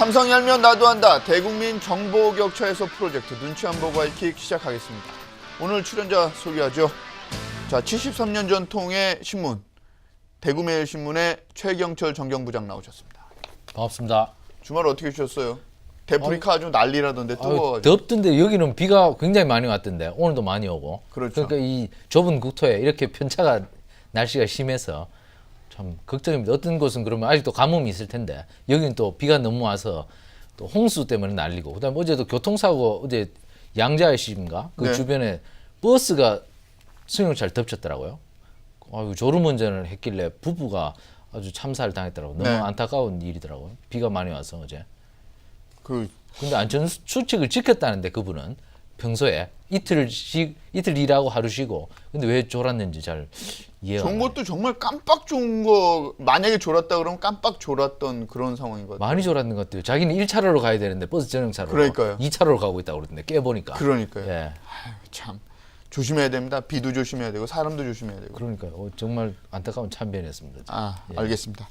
삼성이 알면 나도 한다. 대국민 정보격차에서 프로젝트 눈치 안 보고 하이킥 시작하겠습니다. 오늘 출연자 소개하죠. 자, 73년 전통의 신문 대구매일신문의 최경철 정경부장 나오셨습니다. 반갑습니다. 주말 어떻게 쉬었어요? 대프리카 아주 난리라던데 뜨거워가지고. 덥던데 여기는 비가 굉장히 많이 왔던데 오늘도 많이 오고. 그렇죠. 그러니까 이 좁은 국토에 이렇게 편차가 날씨가 심해서 참 걱정입니다. 어떤 곳은 그러면 아직도 가뭄이 있을 텐데 여기는 또 비가 너무 와서 또 홍수 때문에 난리고. 그다음에 어제도 교통사고 어제 양자의식인가 그 네. 주변에 버스가 승용차를 덮쳤더라고요. 아유, 졸음운전을 했길래 부부가 아주 참사를 당했더라고요. 너무 네. 안타까운 일이더라고요. 비가 많이 와서 어제. 그 근데 안전 수칙을 지켰다는데 그분은 평소에 이틀 일하고 하루 쉬고. 근데 왜 졸았는지 잘 이해가 안 좋은 가요. 것도 정말 깜빡 좋은 거 만약에 졸았다 그러면 깜빡 졸았던 그런 상황인 것 같아요. 많이 졸았는 것 같아요. 자기는 1차로로 가야 되는데 버스 전용차로 그러니까요. 2차로로 가고 있다고 그러던데 깨보니까. 그러니까요. 예. 참 조심해야 됩니다. 비도 조심해야 되고 사람도 조심해야 되고. 그러니까요. 정말 안타까운 참변이었습니다. 아, 예. 알겠습니다.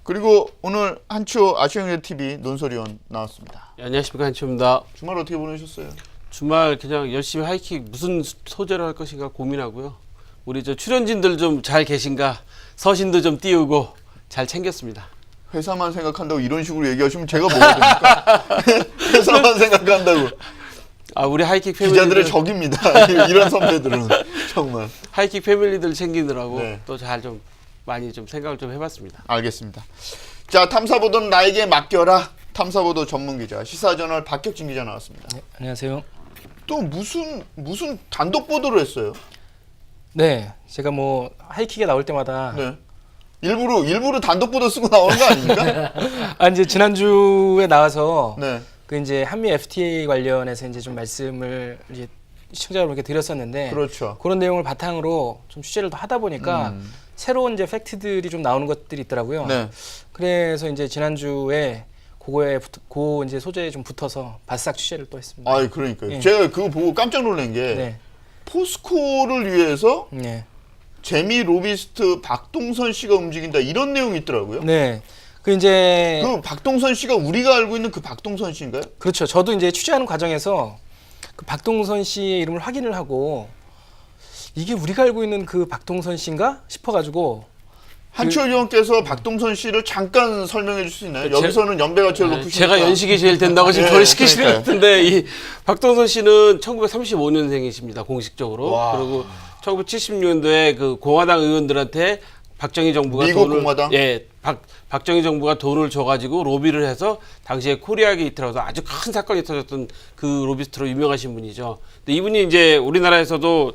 그리고 오늘 한치호 아시아경제 TV 논설위원 나왔습니다. 네, 안녕하십니까, 한치호입니다. 주말 어떻게 보내셨어요? 주말 그냥 열심히 하이킥 무슨 소재로 할 것인가 고민하고요. 우리 저 출연진들 좀 잘 계신가, 서신도 좀 띄우고 잘 챙겼습니다. 회사만 생각한다고 이런 식으로 얘기하시면 제가 뭐가 됩니까? 회사만 생각한다고. 아, 우리 하이킥 기자들의 패밀리들, 적입니다. 이런 선배들은 정말. 하이킥 패밀리들 챙기느라고 네. 또 잘 좀 많이 좀 생각을 좀 해봤습니다. 알겠습니다. 자, 탐사보도는 나에게 맡겨라. 탐사보도 전문기자 시사저널 박격진 기자 나왔습니다. 네, 안녕하세요. 또 무슨 단독 보도를 했어요? 네, 제가 뭐 하이킥에 나올 때마다 네. 일부러 단독 보도 쓰고 나오는 거 아닙니까? 이제 지난주에 나와서 네. 그 이제 한미 FTA 관련해서 이제 좀 말씀을 이제 시청자 여러분께 드렸었는데 그렇죠. 그런 내용을 바탕으로 좀 취재를 더 하다 보니까 새로운 이제 팩트들이 좀 나오는 것들이 있더라고요. 네. 그래서 이제 지난주에 그 이제 소재에 좀 붙어서 바싹 취재를 또 했습니다. 아, 그러니까요. 예. 제가 그거 보고 깜짝 놀란 게 네. 포스코를 위해서 네. 재미 로비스트 박동선 씨가 움직인다 이런 내용이 있더라고요. 네. 그 이제 그 박동선 씨가 우리가 알고 있는 그 박동선 씨인가요? 그렇죠. 저도 이제 취재하는 과정에서 그 박동선 씨의 이름을 확인을 하고 이게 우리가 알고 있는 그 박동선 씨인가 싶어가지고 한치호 의원께서 박동선 씨를 잠깐 설명해 줄 수 있나요? 제- 여기서는 연배가 제일 높으시니까. 제가 연식이 제일 된다고 지금 예, 저를 시키시는 것 그러니까요. 같은데 이 박동선 씨는 1935년생이십니다. 공식적으로. 와. 그리고 1970년도에 그 공화당 의원들한테 박정희 정부가 미국 돈을 공화당? 예, 박정희 정부가 돈을 줘가지고 로비를 해서 당시에 코리아 게이트라고 해서 아주 큰 사건이 터졌던 그 로비스트로 유명하신 분이죠. 근데 이분이 이제 우리나라에서도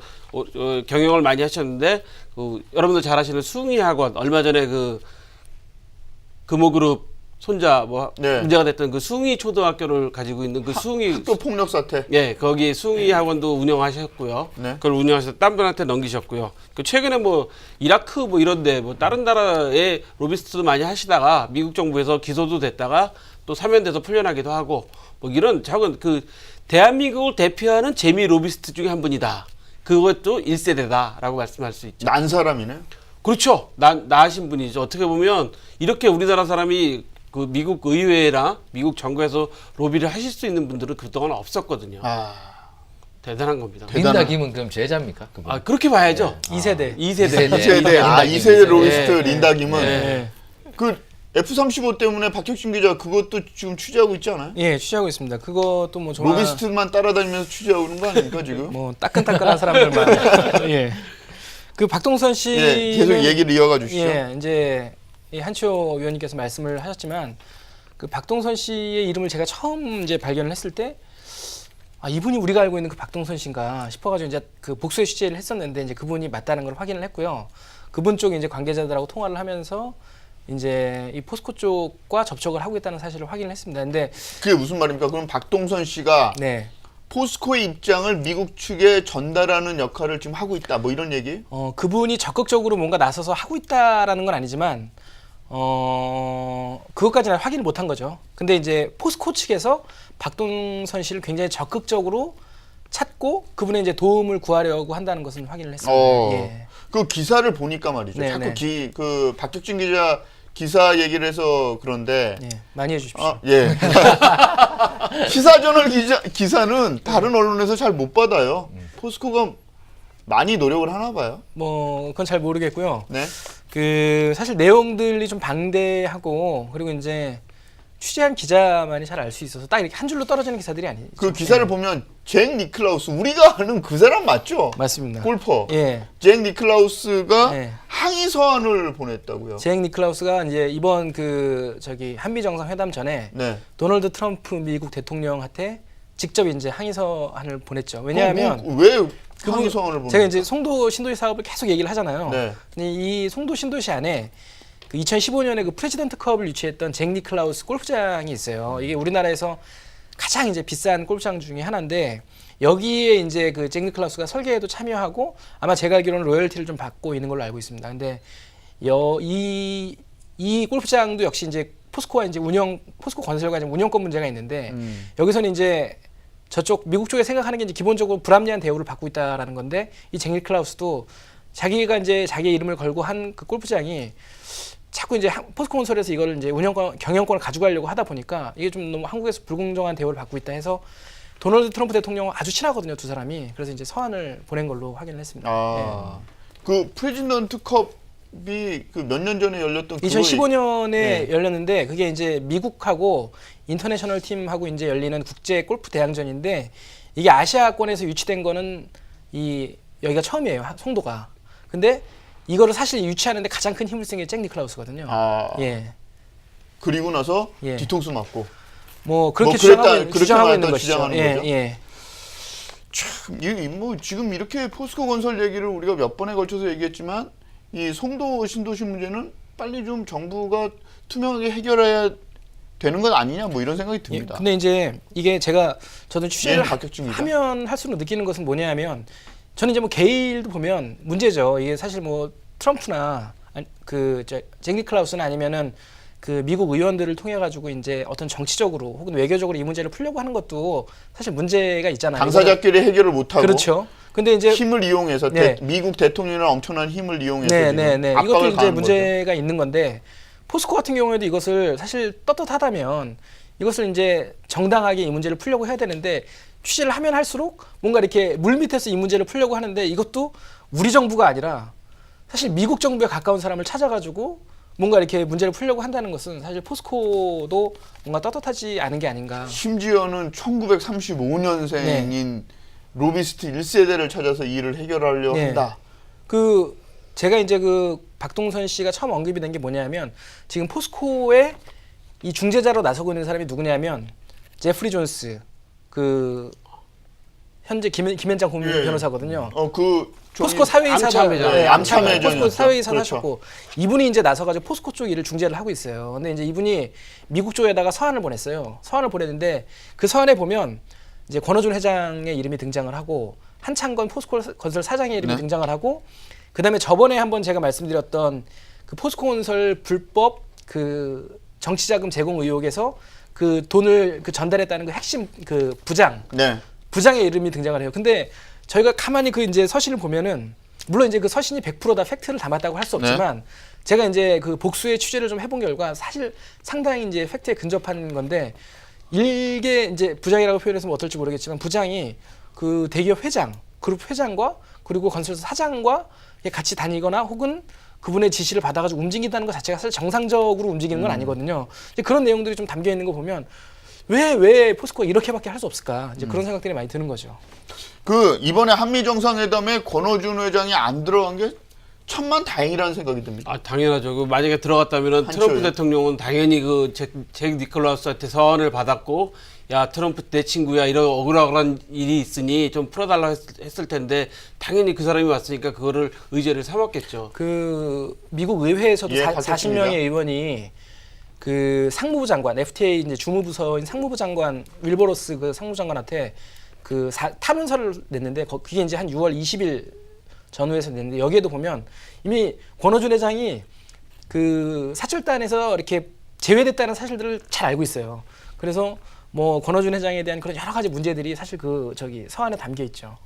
경영을 많이 하셨는데 여러분들 잘 아시는 숭이 학원 얼마 전에 그 금호그룹 손자 네. 문제가 됐던 그 숭이 초등학교를 가지고 있는 그 숭이 학교 폭력 사태. 예, 거기 숭이 학원도 운영하셨고요. 네. 그걸 운영하셔서 딴 분한테 넘기셨고요. 그 최근에 뭐 이라크 뭐 이런데 뭐 다른 나라의 로비스트도 많이 하시다가 미국 정부에서 기소도 됐다가 또 사면돼서 풀려나기도 하고 뭐 이런 작은 그 대한민국을 대표하는 재미 로비스트 중에 한 분이다. 그것도 1세대다라고 말씀할 수 있죠. 난 사람이네. 그렇죠. 나으신 분이죠. 어떻게 보면 이렇게 우리나라 사람이 그 미국 의회나 미국 정부에서 로비를 하실 수 있는 분들은 그동안 없었거든요. 아, 대단한 겁니다. 린다 김은 그럼 제자입니까? 그분? 아, 그렇게 봐야죠. 2세대. 2세대. 네, 2세대. 아, 린다 2세대 김. 로비스트 예, 린다 김은 네. 그 F-35 때문에 박혁신 기자 그것도 지금 취재하고 있지 않아요? 예, 취재하고 있습니다. 그것도 뭐 정말 로비스트만 따라다니면서 취재하고 있는 거 아닙니까 지금? 뭐 따끈따끈한 사람들만 예. 그 박동선 씨는 예, 계속 얘기를 이어가 주시죠. 예, 이제 이 한치호 위원님께서 말씀을 하셨지만 그 박동선 씨의 이름을 제가 처음 이제 발견을 했을 때 아, 이분이 우리가 알고 있는 그 박동선 씨인가 싶어가지고 이제 그 복수의 취재를 했었는데 이제 그분이 맞다는 걸 확인을 했고요. 그분 쪽 이제 관계자들하고 통화를 하면서 이제 이 포스코 쪽과 접촉을 하고 있다는 사실을 확인을 했습니다. 근데 그게 무슨 말입니까? 그럼 박동선 씨가 네. 포스코의 입장을 미국 측에 전달하는 역할을 지금 하고 있다. 뭐 이런 얘기? 그분이 적극적으로 뭔가 나서서 하고 있다라는 건 아니지만 그것까지는 확인을 못한 거죠. 근데 이제 포스코 측에서 박동선 씨를 굉장히 적극적으로 찾고 그분의 이제 도움을 구하려고 한다는 것은 확인을 했습니다. 예. 그 기사를 보니까 말이죠. 네, 자꾸 네. 그 박격진 기자 기사 얘기를 해서 그런데 예, 많이 해주십시오. 아, 예. 시사저널 기사는 다른 언론에서 잘 못 받아요. 포스코가 많이 노력을 하나 봐요. 뭐 그건 잘 모르겠고요. 네. 그 사실 내용들이 좀 방대하고 그리고 이제 취재한 기자만이 잘 알 수 있어서 딱 이렇게 한 줄로 떨어지는 기사들이 아니죠. 그 기사를 보면 잭 니클라우스 우리가 아는 그 사람 맞죠? 맞습니다. 골퍼. 예. 잭 니클라우스가 예. 항의 서한을 보냈다고요. 잭 니클라우스가 이제 이번 그 저기 한미 정상회담 전에 네. 도널드 트럼프 미국 대통령한테 직접 이제 항의 서한을 보냈죠. 왜냐하면 왜 그분- 항의 서한을 보냈? 제가 이제 송도 신도시 사업을 계속 얘기를 하잖아요. 네. 근데 이 송도 신도시 안에 그 2015년에 그 프레지던트 컵을 유치했던 잭 니클라우스 골프장이 있어요. 이게 우리나라에서 가장 이제 비싼 골프장 중에 하나인데 여기에 이제 그 잭 니클라우스가 설계에도 참여하고 아마 제가 알기로는 로열티를 좀 받고 있는 걸로 알고 있습니다. 근데 이 골프장도 역시 이제 포스코와 이제 포스코 건설과 이제 운영권 문제가 있는데 여기서는 이제 저쪽 미국 쪽에 생각하는 게 이제 기본적으로 불합리한 대우를 받고 있다라는 건데 이 잭 니클라우스도 자기가 이제 자기의 이름을 걸고 한 그 골프장이 자꾸 이제 포스코 건설에서 이걸 이제 경영권을 가져가려고 하다 보니까 이게 좀 너무 한국에서 불공정한 대우를 받고 있다 해서 도널드 트럼프 대통령은 아주 친하거든요, 두 사람이. 그래서 이제 서한을 보낸 걸로 확인을 했습니다. 아, 그 프레지던트 컵이 그 몇 년 전에 열렸던 2015년에 네. 열렸는데 그게 이제 미국하고 인터내셔널 팀하고 이제 열리는 국제 골프 대항전인데 이게 아시아권에서 유치된 거는 여기가 처음이에요, 송도가. 근데 이거를 사실 유치하는데 가장 큰 힘을 쓴 게 잭 니클라우스거든요. 아, 예. 그리고 나서 예. 뒤통수 맞고. 뭐 그렇게 그랬다- 주장하고 있는 그렇게 것이죠. 주장하는 예, 거죠? 예. 참, 뭐 지금 이렇게 포스코 건설 얘기를 우리가 몇 번에 걸쳐서 얘기했지만 이 송도 신도시 문제는 빨리 좀 정부가 투명하게 해결해야 되는 건 아니냐 뭐 이런 생각이 예, 듭니다. 근데 이제 이게 저도 취재를 예, 박격증이죠. 하면 할수록 느끼는 것은 뭐냐면 저는 이제 뭐 게일도 보면 문제죠. 이게 사실 뭐 트럼프나 잭 니클라우스나 아니면은 그 미국 의원들을 통해 가지고 이제 어떤 정치적으로 혹은 외교적으로 이 문제를 풀려고 하는 것도 사실 문제가 있잖아요. 당사자끼리 해결을 못하고 그렇죠. 근데 이제 힘을 이용해서 네. 미국 대통령이나 엄청난 힘을 이용해서 네네네 지금 이것도 압박을 이제 가하는 문제가 있는 건데 포스코 같은 경우에도 이것을 사실 떳떳하다면 이것을 이제 정당하게 이 문제를 풀려고 해야 되는데 취재를 하면 할수록 뭔가 이렇게 물밑에서 이 문제를 풀려고 하는데 이것도 우리 정부가 아니라 사실 미국 정부에 가까운 사람을 찾아가지고 뭔가 이렇게 문제를 풀려고 한다는 것은 사실 포스코도 뭔가 떳떳하지 않은 게 아닌가. 심지어는 1935년생인 로비스트 1세대를 찾아서 이 일을 해결하려 네. 한다. 그 제가 이제 그 박동선 씨가 처음 언급이 된 게 뭐냐면 지금 포스코의 이 중재자로 나서고 있는 사람이 누구냐면 제프리 존스 그 현재 김현장 고문 예. 변호사거든요. 그 포스코 사회이사도 암참회장. 네, 암참회장이었죠. 포스코 사회이사 그렇죠. 하셨고 이분이 이제 나서가지고 포스코 쪽 일을 중재를 하고 있어요. 근데 이제 이분이 미국 쪽에다가 서한을 보냈어요. 서한을 보냈는데 그 서한에 보면 이제 권호준 회장의 이름이 등장을 하고 한창건 포스코 건설 사장의 이름이 네. 등장을 하고 그다음에 저번에 한번 제가 말씀드렸던 그 포스코 건설 불법 그 정치자금 제공 의혹에서 그 돈을 그 전달했다는 그 핵심 그 네. 부장의 이름이 등장을 해요. 근데 저희가 가만히 그 이제 서신을 보면은 물론 이제 그 서신이 100% 다 팩트를 담았다고 할 수 없지만 제가 이제 그 복수의 취재를 좀 해본 결과 사실 상당히 이제 팩트에 근접한 건데 일개 이제 부장이라고 표현했으면 어떨지 모르겠지만 부장이 그 대기업 회장, 그룹 회장과 그리고 건설사 사장과 같이 다니거나 혹은 그분의 지시를 받아가지고 움직인다는 것 자체가 사실 정상적으로 움직이는 건 아니거든요. 이제 그런 내용들이 좀 담겨 있는 거 보면 왜 포스코가 이렇게밖에 할 수 없을까? 이제 그런 생각들이 많이 드는 거죠. 그 이번에 한미 정상회담에 권호준 회장이 안 들어간 게 천만 다행이라는 생각이 듭니다. 아, 당연하죠. 그 만약에 들어갔다면 한초에. 트럼프 대통령은 당연히 그 잭 니클라우스한테 서한을 받았고, 야 트럼프 내 친구야 이런 억울한 일이 있으니 좀 풀어달라 했을 텐데 당연히 그 사람이 왔으니까 그거를 의제를 삼았겠죠. 그 미국 의회에서도 예, 40명의 의원이 그 상무부 장관, FTA 이제 주무부서인 상무부 장관 윌버로스 그 상무부 장관한테 그 타문서를 냈는데 그게 이제 한 6월 20일 전후에서 냈는데 여기에도 보면 이미 권호준 회장이 그 사절단에서 이렇게 제외됐다는 사실들을 잘 알고 있어요. 그래서 뭐 권호준 회장에 대한 그런 여러 가지 문제들이 사실 그 서한에 담겨 있죠.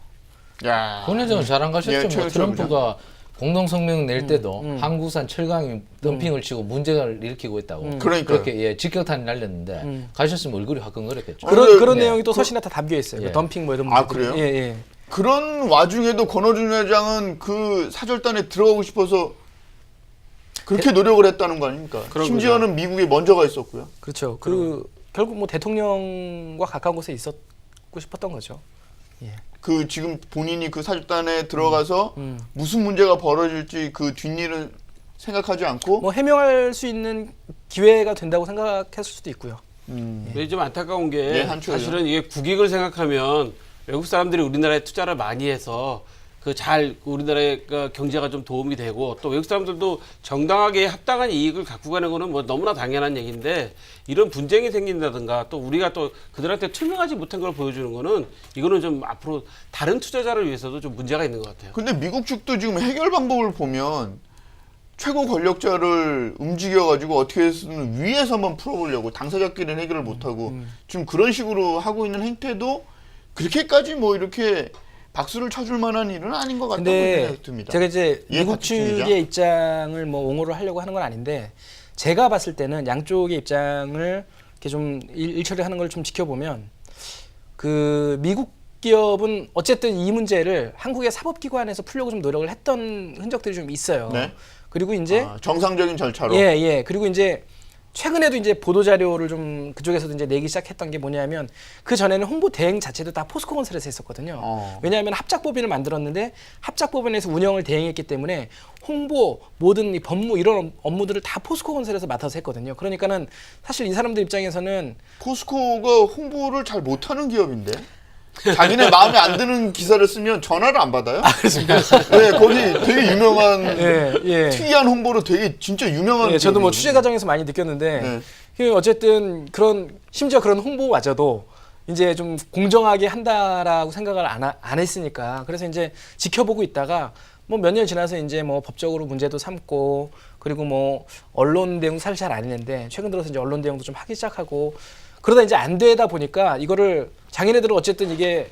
야. 권 회장은 잘 안 가셨죠. 예, 뭐 최 트럼프가 공동성명 낼 때도 한국산 철강이 덤핑을 치고 문제를 일으키고 있다고 그러니까요. 그렇게 예, 직격탄이 날렸는데 가셨으면 얼굴이 화끈거렸겠죠. 네. 그런 내용이 또 서신에 다 담겨 있어요. 예. 그 덤핑 뭐 이런 아, 문제들. 그래요? 예, 예. 그런 와중에도 권오준 회장은 그 사절단에 들어가고 싶어서 그렇게 노력을 했다는 거 아닙니까? 그런 심지어는 미국에 먼저 가 있었고요. 그렇죠. 결국 뭐 대통령과 가까운 곳에 있었고 싶었던 거죠. 예. 그 지금 본인이 그 사절단에 들어가서 무슨 문제가 벌어질지 그 뒷일은 생각하지 않고 뭐 해명할 수 있는 기회가 된다고 생각했을 수도 있고요. 근데 좀 안타까운 게 예, 한초요. 사실은 이게 국익을 생각하면 외국 사람들이 우리나라에 투자를 많이 해서 우리나라의 그 경제가 좀 도움이 되고 또 외국 사람들도 정당하게 합당한 이익을 갖고 가는 거는 뭐 너무나 당연한 얘기인데 이런 분쟁이 생긴다든가 또 우리가 또 그들한테 투명하지 못한 걸 보여주는 거는 이거는 좀 앞으로 다른 투자자를 위해서도 좀 문제가 있는 것 같아요. 근데 미국 측도 지금 해결 방법을 보면 최고 권력자를 움직여가지고 어떻게 해서든 위에서만 풀어보려고 당사자끼리는 해결을 못하고 지금 그런 식으로 하고 있는 행태도 그렇게까지 뭐 이렇게 박수를 쳐줄 만한 일은 아닌 것 같다고 근데 생각이 듭니다. 제가 이제 예, 미국 박지훈 기자. 측의 입장을 뭐 옹호를 하려고 하는 건 아닌데 제가 봤을 때는 양쪽의 입장을 이렇게 좀 일처리 하는 걸 좀 지켜보면 그 미국 기업은 어쨌든 이 문제를 한국의 사법기관에서 풀려고 좀 노력을 했던 흔적들이 좀 있어요. 네. 그리고 이제 정상적인 절차로. 예. 그리고 이제 최근에도 이제 보도 자료를 좀 그쪽에서도 이제 내기 시작했던 게 뭐냐면 그 전에는 홍보 대행 자체도 다 포스코건설에서 했었거든요. 왜냐하면 합작법인을 만들었는데 합작법인에서 운영을 대행했기 때문에 홍보 모든 이 법무 이런 업무들을 다 포스코건설에서 맡아서 했거든요. 그러니까는 사실 이 사람들 입장에서는 포스코가 홍보를 잘 못하는 기업인데 자기네 마음에 안 드는 기사를 쓰면 전화를 안 받아요? 네, 거기 되게 유명한 특이한 홍보로 되게 진짜 유명한. 예, 저도 뭐 기업이거든요. 취재 과정에서 많이 느꼈는데 네. 그 어쨌든 심지어 그런 홍보마저도 이제 좀 공정하게 한다라고 생각을 안 했으니까 그래서 이제 지켜보고 있다가 뭐 몇 년 지나서 이제 뭐 법적으로 문제도 삼고 그리고 뭐 언론 대응 사실 잘 안 했는데 최근 들어서 이제 언론 대응도 좀 하기 시작하고 그러다 이제 안 되다 보니까 이거를 자기네들은 어쨌든 이게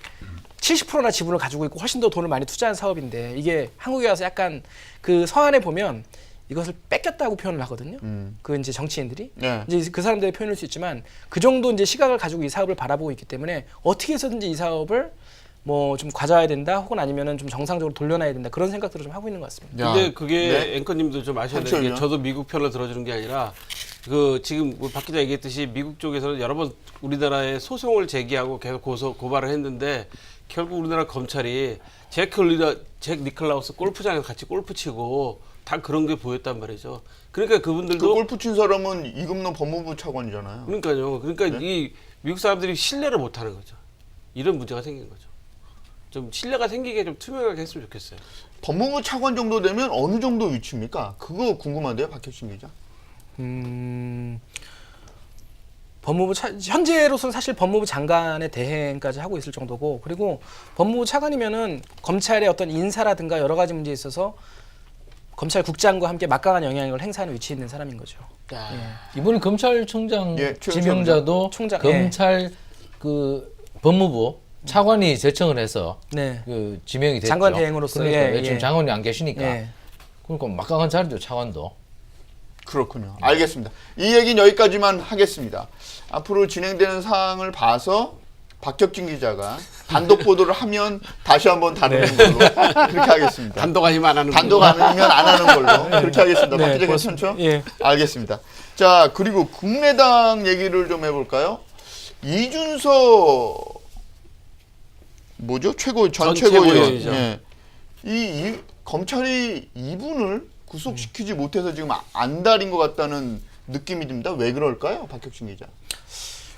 70%나 지분을 가지고 있고 훨씬 더 돈을 많이 투자한 사업인데 이게 한국에 와서 약간 그 서한에 보면 이것을 뺏겼다고 표현을 하거든요. 그 이제 정치인들이 네. 이제 그 사람들의 표현일 수 있지만 그 정도 이제 시각을 가지고 이 사업을 바라보고 있기 때문에 어떻게 해서든지 이 사업을 뭐 좀 과자해야 된다 혹은 아니면은 좀 정상적으로 돌려놔야 된다 그런 생각들을 좀 하고 있는 것 같습니다. 야, 근데 그게 네. 앵커님도 좀 아셔야 되는 게 한철이요? 저도 미국 편을 들어주는 게 아니라 지금 박 기자 얘기했듯이 미국 쪽에서는 여러 번 우리나라에 소송을 제기하고 계속 고발을 했는데 결국 우리나라 검찰이 잭 니클라우스 골프장에서 같이 골프 치고 다 그런 게 보였단 말이죠. 그러니까 그 그분들도 골프 친 사람은 이금노 법무부 차관이잖아요. 그러니까요. 그러니까 네? 이 미국 사람들이 신뢰를 못 하는 거죠. 이런 문제가 생긴 거죠. 좀 신뢰가 생기게 좀 투명하게 했으면 좋겠어요. 법무부 차관 정도 되면 어느 정도 위치입니까? 그거 궁금한데요, 박혁신 기자. 현재로서는 사실 법무부 장관의 대행까지 하고 있을 정도고 그리고 법무부 차관이면은 검찰의 어떤 인사라든가 여러 가지 문제에 있어서 검찰국장과 함께 막강한 영향력을 행사하는 위치에 있는 사람인 거죠. 이번에 검찰총장 예, 최영철 지명자도 총장, 검찰 그 법무부 차관이 제청을 해서 네. 그 지명이 됐죠. 장관 대행으로서, 그러니까 예, 지금 예. 장관이 안 계시니까 예. 그러니까 막강한 자리죠 차관도. 그렇군요. 알겠습니다. 이 얘기는 여기까지만 하겠습니다. 앞으로 진행되는 사항을 봐서 박혁진 기자가 단독 보도를 하면 다시 한번 다루는 걸로 그렇게 하겠습니다. 단독 아니면 안 하는 단독 거구나. 아니면 안 하는 걸로 그렇게 하겠습니다. 박 기자 괜찮죠? 예. 알겠습니다. 자, 그리고 국내당 얘기를 좀 해볼까요? 이준서 뭐죠? 전 최고위원. 최고위원이죠. 예. 이 검찰이 이분을 구속시키지 못해서 지금 안달인 것 같다는 느낌이 듭니다. 왜 그럴까요, 박혁신 기자?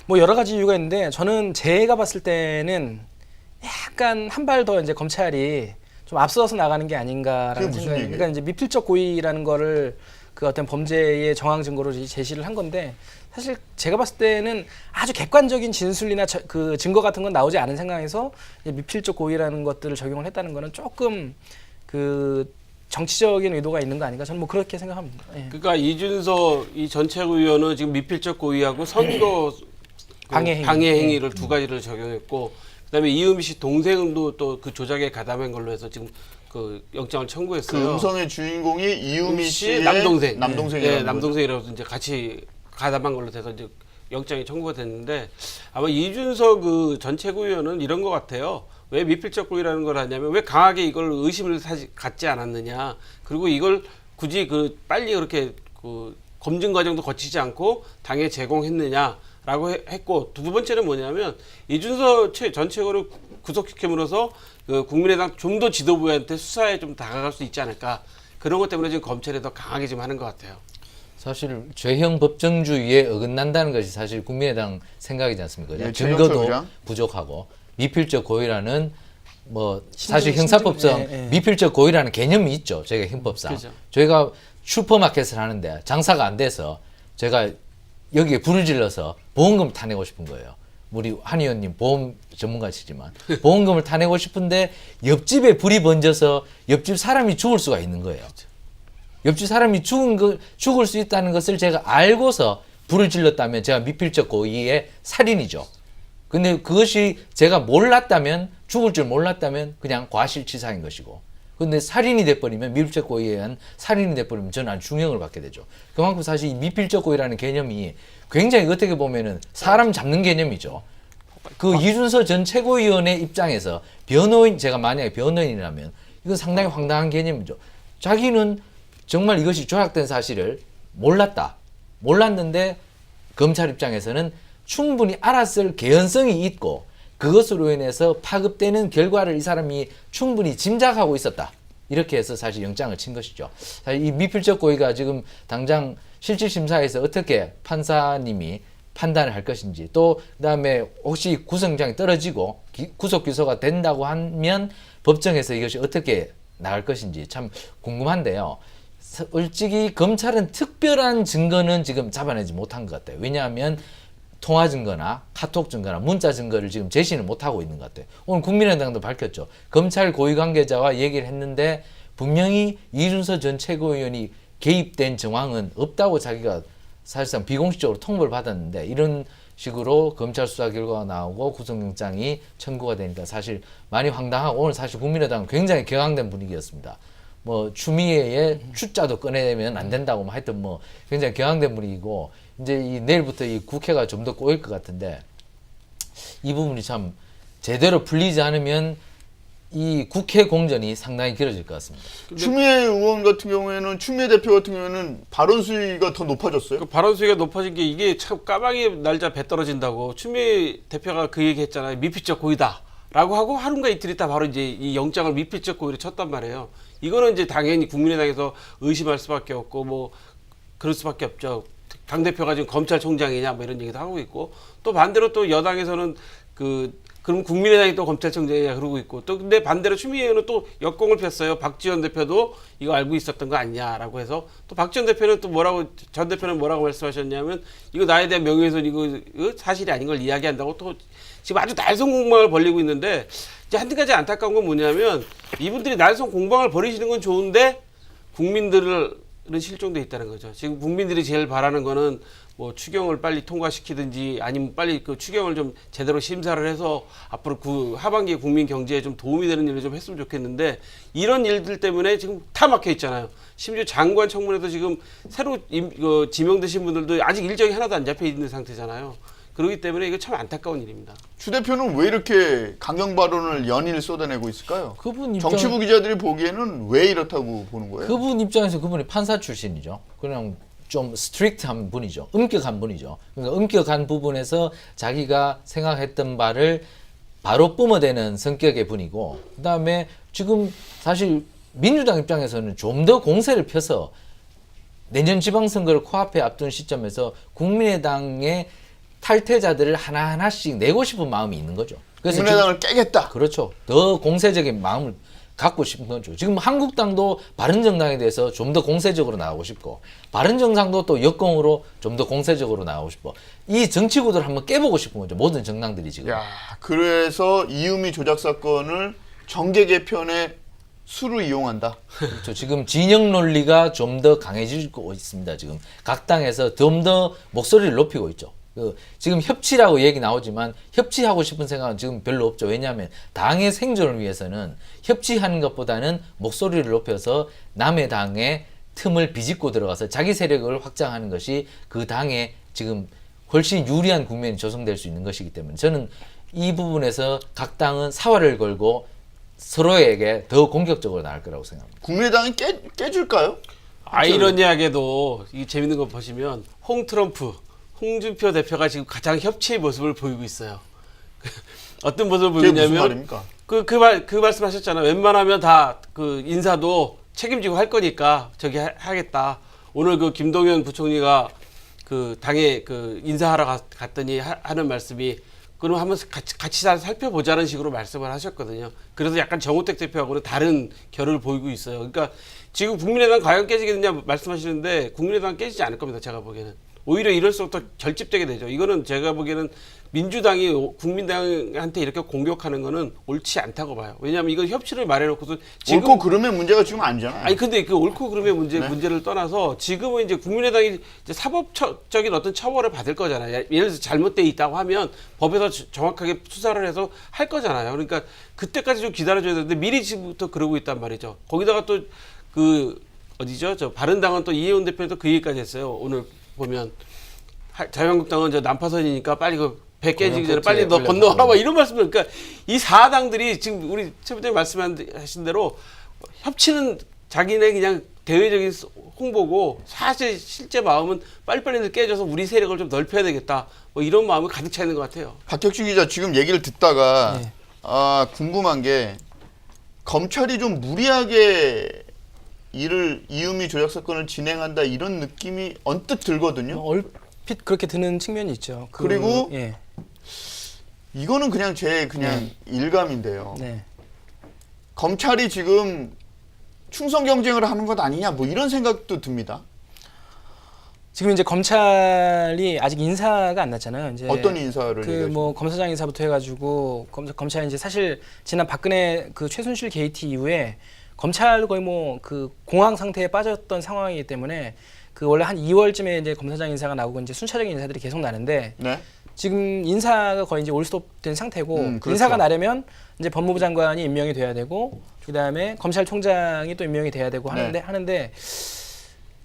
뭐 여러 가지 이유가 있는데 저는 제가 봤을 때는 약간 한 발 더 이제 검찰이 좀 앞서서 나가는 게 그게 아닌가라는 무슨 생각이. 얘기예요? 그러니까 이제 미필적 고의라는 거를 그 어떤 범죄의 정황 증거로 제시를 한 건데 사실 제가 봤을 때는 아주 객관적인 진술이나 그 증거 같은 건 나오지 않은 상황에서 이제 미필적 고의라는 것들을 적용을 했다는 거는 조금 그 정치적인 의도가 있는 거 아닌가 저는 뭐 그렇게 생각합니다. 예. 그러니까 이준서 이 전체의원은 지금 미필적 고의하고 선거 방해 행위를 두 가지를 적용했고 그다음에 이은미 씨 동생도 또 그 조작에 가담한 걸로 해서 지금 그 영장을 그 청구했어요. 음성의 주인공이 이유미 씨의 남동생이라는 네, 남동생이라고 이제 같이 가담한 걸로 돼서 이제 영장이 청구가 됐는데 아마 이준석 그 전 최고위원은 이런 것 같아요. 왜 미필적 고의라는 걸 하냐면 왜 강하게 이걸 의심을 갖지 않았느냐. 그리고 이걸 굳이 그 빨리 그렇게 그 검증 과정도 거치지 않고 당에 제공했느냐라고 했고 두 번째는 뭐냐면 이준석 전 최고를 구속시킴으로써 그 국민의당 좀 더 지도부한테 수사에 좀 다가갈 수 있지 않을까. 그런 것 때문에 지금 검찰이 더 강하게 지금 하는 것 같아요. 사실 죄형 법정주의에 어긋난다는 것이 사실 국민의당 생각이지 않습니까? 네, 증거도 최영철 부장. 부족하고 미필적 고의라는 뭐 사실 심증, 형사법상 예, 예. 미필적 고의라는 개념이 있죠. 저희가 형법상. 그죠. 저희가 슈퍼마켓을 하는데 장사가 안 돼서 제가 여기에 불을 질러서 보험금 타내고 싶은 거예요. 우리 한 의원님 보험 전문가시지만 보험금을 타내고 싶은데 옆집에 불이 번져서 옆집 사람이 죽을 수가 있는 거예요. 옆집 사람이 죽을 수 있다는 것을 제가 알고서 불을 질렀다면 제가 미필적 고의의 살인이죠. 근데 그것이 제가 몰랐다면 죽을 줄 몰랐다면 그냥 과실치사인 것이고 근데 살인이 돼버리면 미필적 고의에 의한 살인이 돼버리면 저는 아주 중형을 받게 되죠. 그만큼 사실 이 미필적 고의라는 개념이 굉장히 어떻게 보면은 사람 잡는 개념이죠. 그 이준서 전 최고위원의 입장에서 변호인 제가 만약에 변호인이라면 이건 상당히 황당한 개념이죠. 자기는 정말 이것이 조작된 사실을 몰랐는데 검찰 입장에서는 충분히 알았을 개연성이 있고 그것으로 인해서 파급되는 결과를 이 사람이 충분히 짐작하고 있었다. 이렇게 해서 사실 영장을 친 것이죠. 사실 이 미필적 고의가 지금 당장 실질심사에서 어떻게 판사님이 판단을 할 것인지 또 그다음에 혹시 구속영장이 떨어지고 구속 기소가 된다고 하면 법정에서 이것이 어떻게 나갈 것인지 참 궁금한데요. 솔직히 검찰은 특별한 증거는 지금 잡아내지 못한 것 같아요. 왜냐하면 통화 증거나 카톡 증거나 문자 증거를 지금 제시는 못하고 있는 것 같아요. 오늘 국민의당도 밝혔죠. 검찰 고위 관계자와 얘기를 했는데 분명히 이준서 전 최고위원이 개입된 정황은 없다고 자기가 사실상 비공식적으로 통보를 받았는데 이런 식으로 검찰 수사 결과가 나오고 구속영장이 청구가 되니까 사실 많이 황당하고 오늘 사실 국민의당은 굉장히 격앙된 분위기였습니다. 뭐 추미애의 추자도 꺼내면 안 된다고 뭐 하여튼 뭐 굉장히 격앙된 분위기고 이제 이 내일부터 이 국회가 좀 더 꼬일 것 같은데 이 부분이 참 제대로 풀리지 않으면 이 국회 공전이 상당히 길어질 것 같습니다. 추미애 의원 같은 경우에는 추미애 대표 같은 경우에는 발언 수위가 더 높아졌어요. 그 발언 수위가 높아진 게 이게 참 까마귀 날짜 배 떨어진다고 추미애 대표가 그 얘기 했잖아요. 미필적 고의다. 라고 하고 하루인가 이틀 있다 바로 이제 이 영장을 미필적 고의로 쳤단 말이에요. 이거는 이제 당연히 국민의당에서 의심할 수밖에 없고 뭐 그럴 수밖에 없죠. 당대표가 지금 검찰총장이냐 뭐 이런 얘기도 하고 있고 또 반대로 또 여당에서는 그럼 국민의당이 또 검찰총장이냐 그러고 있고 또 근데 반대로 추미애 의원은 또 역공을 폈어요. 박지원 대표도 이거 알고 있었던 거 아니냐라고 해서 또 박지원 대표는 또 전 대표는 뭐라고 말씀하셨냐면 이거 나에 대한 명예훼손 이거 사실이 아닌 걸 이야기한다고 또 지금 아주 날선 공방을 벌이고 있는데 이제 한 가지 안타까운 건 뭐냐면 이분들이 날선 공방을 벌이시는 건 좋은데 국민들은 실종돼 있다는 거죠. 지금 국민들이 제일 바라는 거는 뭐 추경을 빨리 통과시키든지 아니면 빨리 그 추경을 좀 제대로 심사를 해서 앞으로 그 하반기에 국민 경제에 좀 도움이 되는 일을 좀 했으면 좋겠는데 이런 일들 때문에 지금 다 막혀 있잖아요. 심지어 장관 청문회도 지금 새로 지명되신 분들도 아직 일정이 하나도 안 잡혀 있는 상태잖아요. 그렇기 때문에 이거 참 안타까운 일입니다. 추 대표는 왜 이렇게 강경 발언을 연일 쏟아내고 있을까요? 그분 정치부 기자들이 보기에는 왜 이렇다고 보는 거예요? 그분 입장에서 그분이 판사 출신이죠. 그냥 좀 스트릭트한 분이죠. 엄격한 분이죠. 그러니까 엄격한 부분에서 자기가 생각했던 바를 바로 뿜어대는 성격의 분이고 그다음에 지금 사실 민주당 입장에서는 좀 더 공세를 펴서 내년 지방선거를 코앞에 앞둔 시점에서 국민의당의 탈퇴자들을 하나하나씩 내고 싶은 마음이 있는 거죠. 그래서 국민의당을 깨겠다. 그렇죠. 더 공세적인 마음을 갖고 싶은 거죠. 지금 한국당도 바른정당에 대해서 좀 더 공세적으로 나가고 싶고 바른정당도 또 역공으로 좀 더 공세적으로 나가고 싶고 이 정치 구도를 한번 깨보고 싶은 거죠. 모든 정당들이 지금. 야, 그래서 이유미 조작 사건을 정계 개편의 수로 이용한다. 그렇죠. 지금 진영 논리가 좀 더 강해지고 있습니다. 지금 각 당에서 좀 더 목소리를 높이고 있죠. 지금 협치라고 얘기 나오지만 협치하고 싶은 생각은 지금 별로 없죠. 왜냐하면 당의 생존을 위해서는 협치하는 것보다는 목소리를 높여서 남의 당의 틈을 비집고 들어가서 자기 세력을 확장하는 것이 그 당에 지금 훨씬 유리한 국면이 조성될 수 있는 것이기 때문에 저는 이 부분에서 각 당은 사활을 걸고 서로에게 더 공격적으로 나갈 거라고 생각합니다. 국민의당이 깨질까요? 아이러니하게도 이 재밌는 거 보시면 홍트럼프, 홍준표 대표가 지금 가장 협치의 모습을 보이고 있어요. 어떤 모습을 보이고 그게 무슨 있냐면 말입니까? 그 말씀하셨잖아요. 웬만하면 다 그 인사도 책임지고 할 거니까 저기 하겠다. 오늘 그 김동연 부총리가 그 당에 그 인사하러 갔더니 하는 말씀이 그럼 한번 같이 잘 살펴보자는 식으로 말씀을 하셨거든요. 그래서 약간 정우택 대표하고는 다른 결을 보이고 있어요. 그러니까 지금 국민의당 과연 깨지겠느냐 말씀하시는데 국민의당 깨지지 않을 겁니다. 제가 보기에는. 오히려 이럴수록 더 결집되게 되죠. 이거는 제가 보기에는 민주당이 국민당한테 이렇게 공격하는 거는 옳지 않다고 봐요. 왜냐하면 이건 협치를 말해놓고서 지금 옳고 그름의 문제가 지금 아니잖아요. 아니 근데 그 옳고 그름의 네. 문제를 떠나서 지금은 이제 국민의당이 이제 사법적인 어떤 처벌을 받을 거잖아요. 예를 들어서 잘못돼 있다고 하면 법에서 정확하게 수사를 해서 할 거잖아요. 그러니까 그때까지 좀 기다려줘야 되는데 미리 지금부터 그러고 있단 말이죠. 거기다가 또 그 어디죠? 저 바른당은 또 이혜원 대표도 그 얘기까지 했어요. 오늘 보면 자유한국당은 저 난파선이니까 빨리 그 배 깨지기 전에 빨리 너 건너와라 막 이런 말씀을. 그러니까 이 사당들이 지금 우리 최 부장님 말씀하신 대로 협치는 자기네 그냥 대외적인 홍보고 사실 실제 마음은 빨리빨리 깨져서 우리 세력을 좀 넓혀야 되겠다. 뭐 이런 마음이 가득 차 있는 것 같아요. 박혁준 기자 지금 얘기를 듣다가 네. 궁금한 게 검찰이 좀 무리하게 이유미 조작 사건을 진행한다 이런 느낌이 언뜻 들거든요. 얼핏 그렇게 드는 측면이 있죠. 그리고 예. 이거는 그냥 제 일감인데요. 네. 검찰이 지금 충성 경쟁을 하는 것 아니냐 뭐 이런 생각도 듭니다. 지금 이제 검찰이 아직 인사가 안 났잖아요. 이제 어떤 인사를 그 얘기하시나요? 뭐 검사장 인사부터 해가지고 검찰이 이제 사실 지난 박근혜 그 최순실 게이트 이후에 검찰 거의 뭐 그 공황 상태에 빠졌던 상황이기 때문에 그 원래 한 2월쯤에 이제 검사장 인사가 나오고 이제 순차적인 인사들이 계속 나는데 네. 지금 인사가 거의 이제 올스톱된 상태고 그렇죠. 인사가 나려면 이제 법무부 장관이 임명이 돼야 되고 그다음에 검찰총장이 또 임명이 돼야 되고 하는데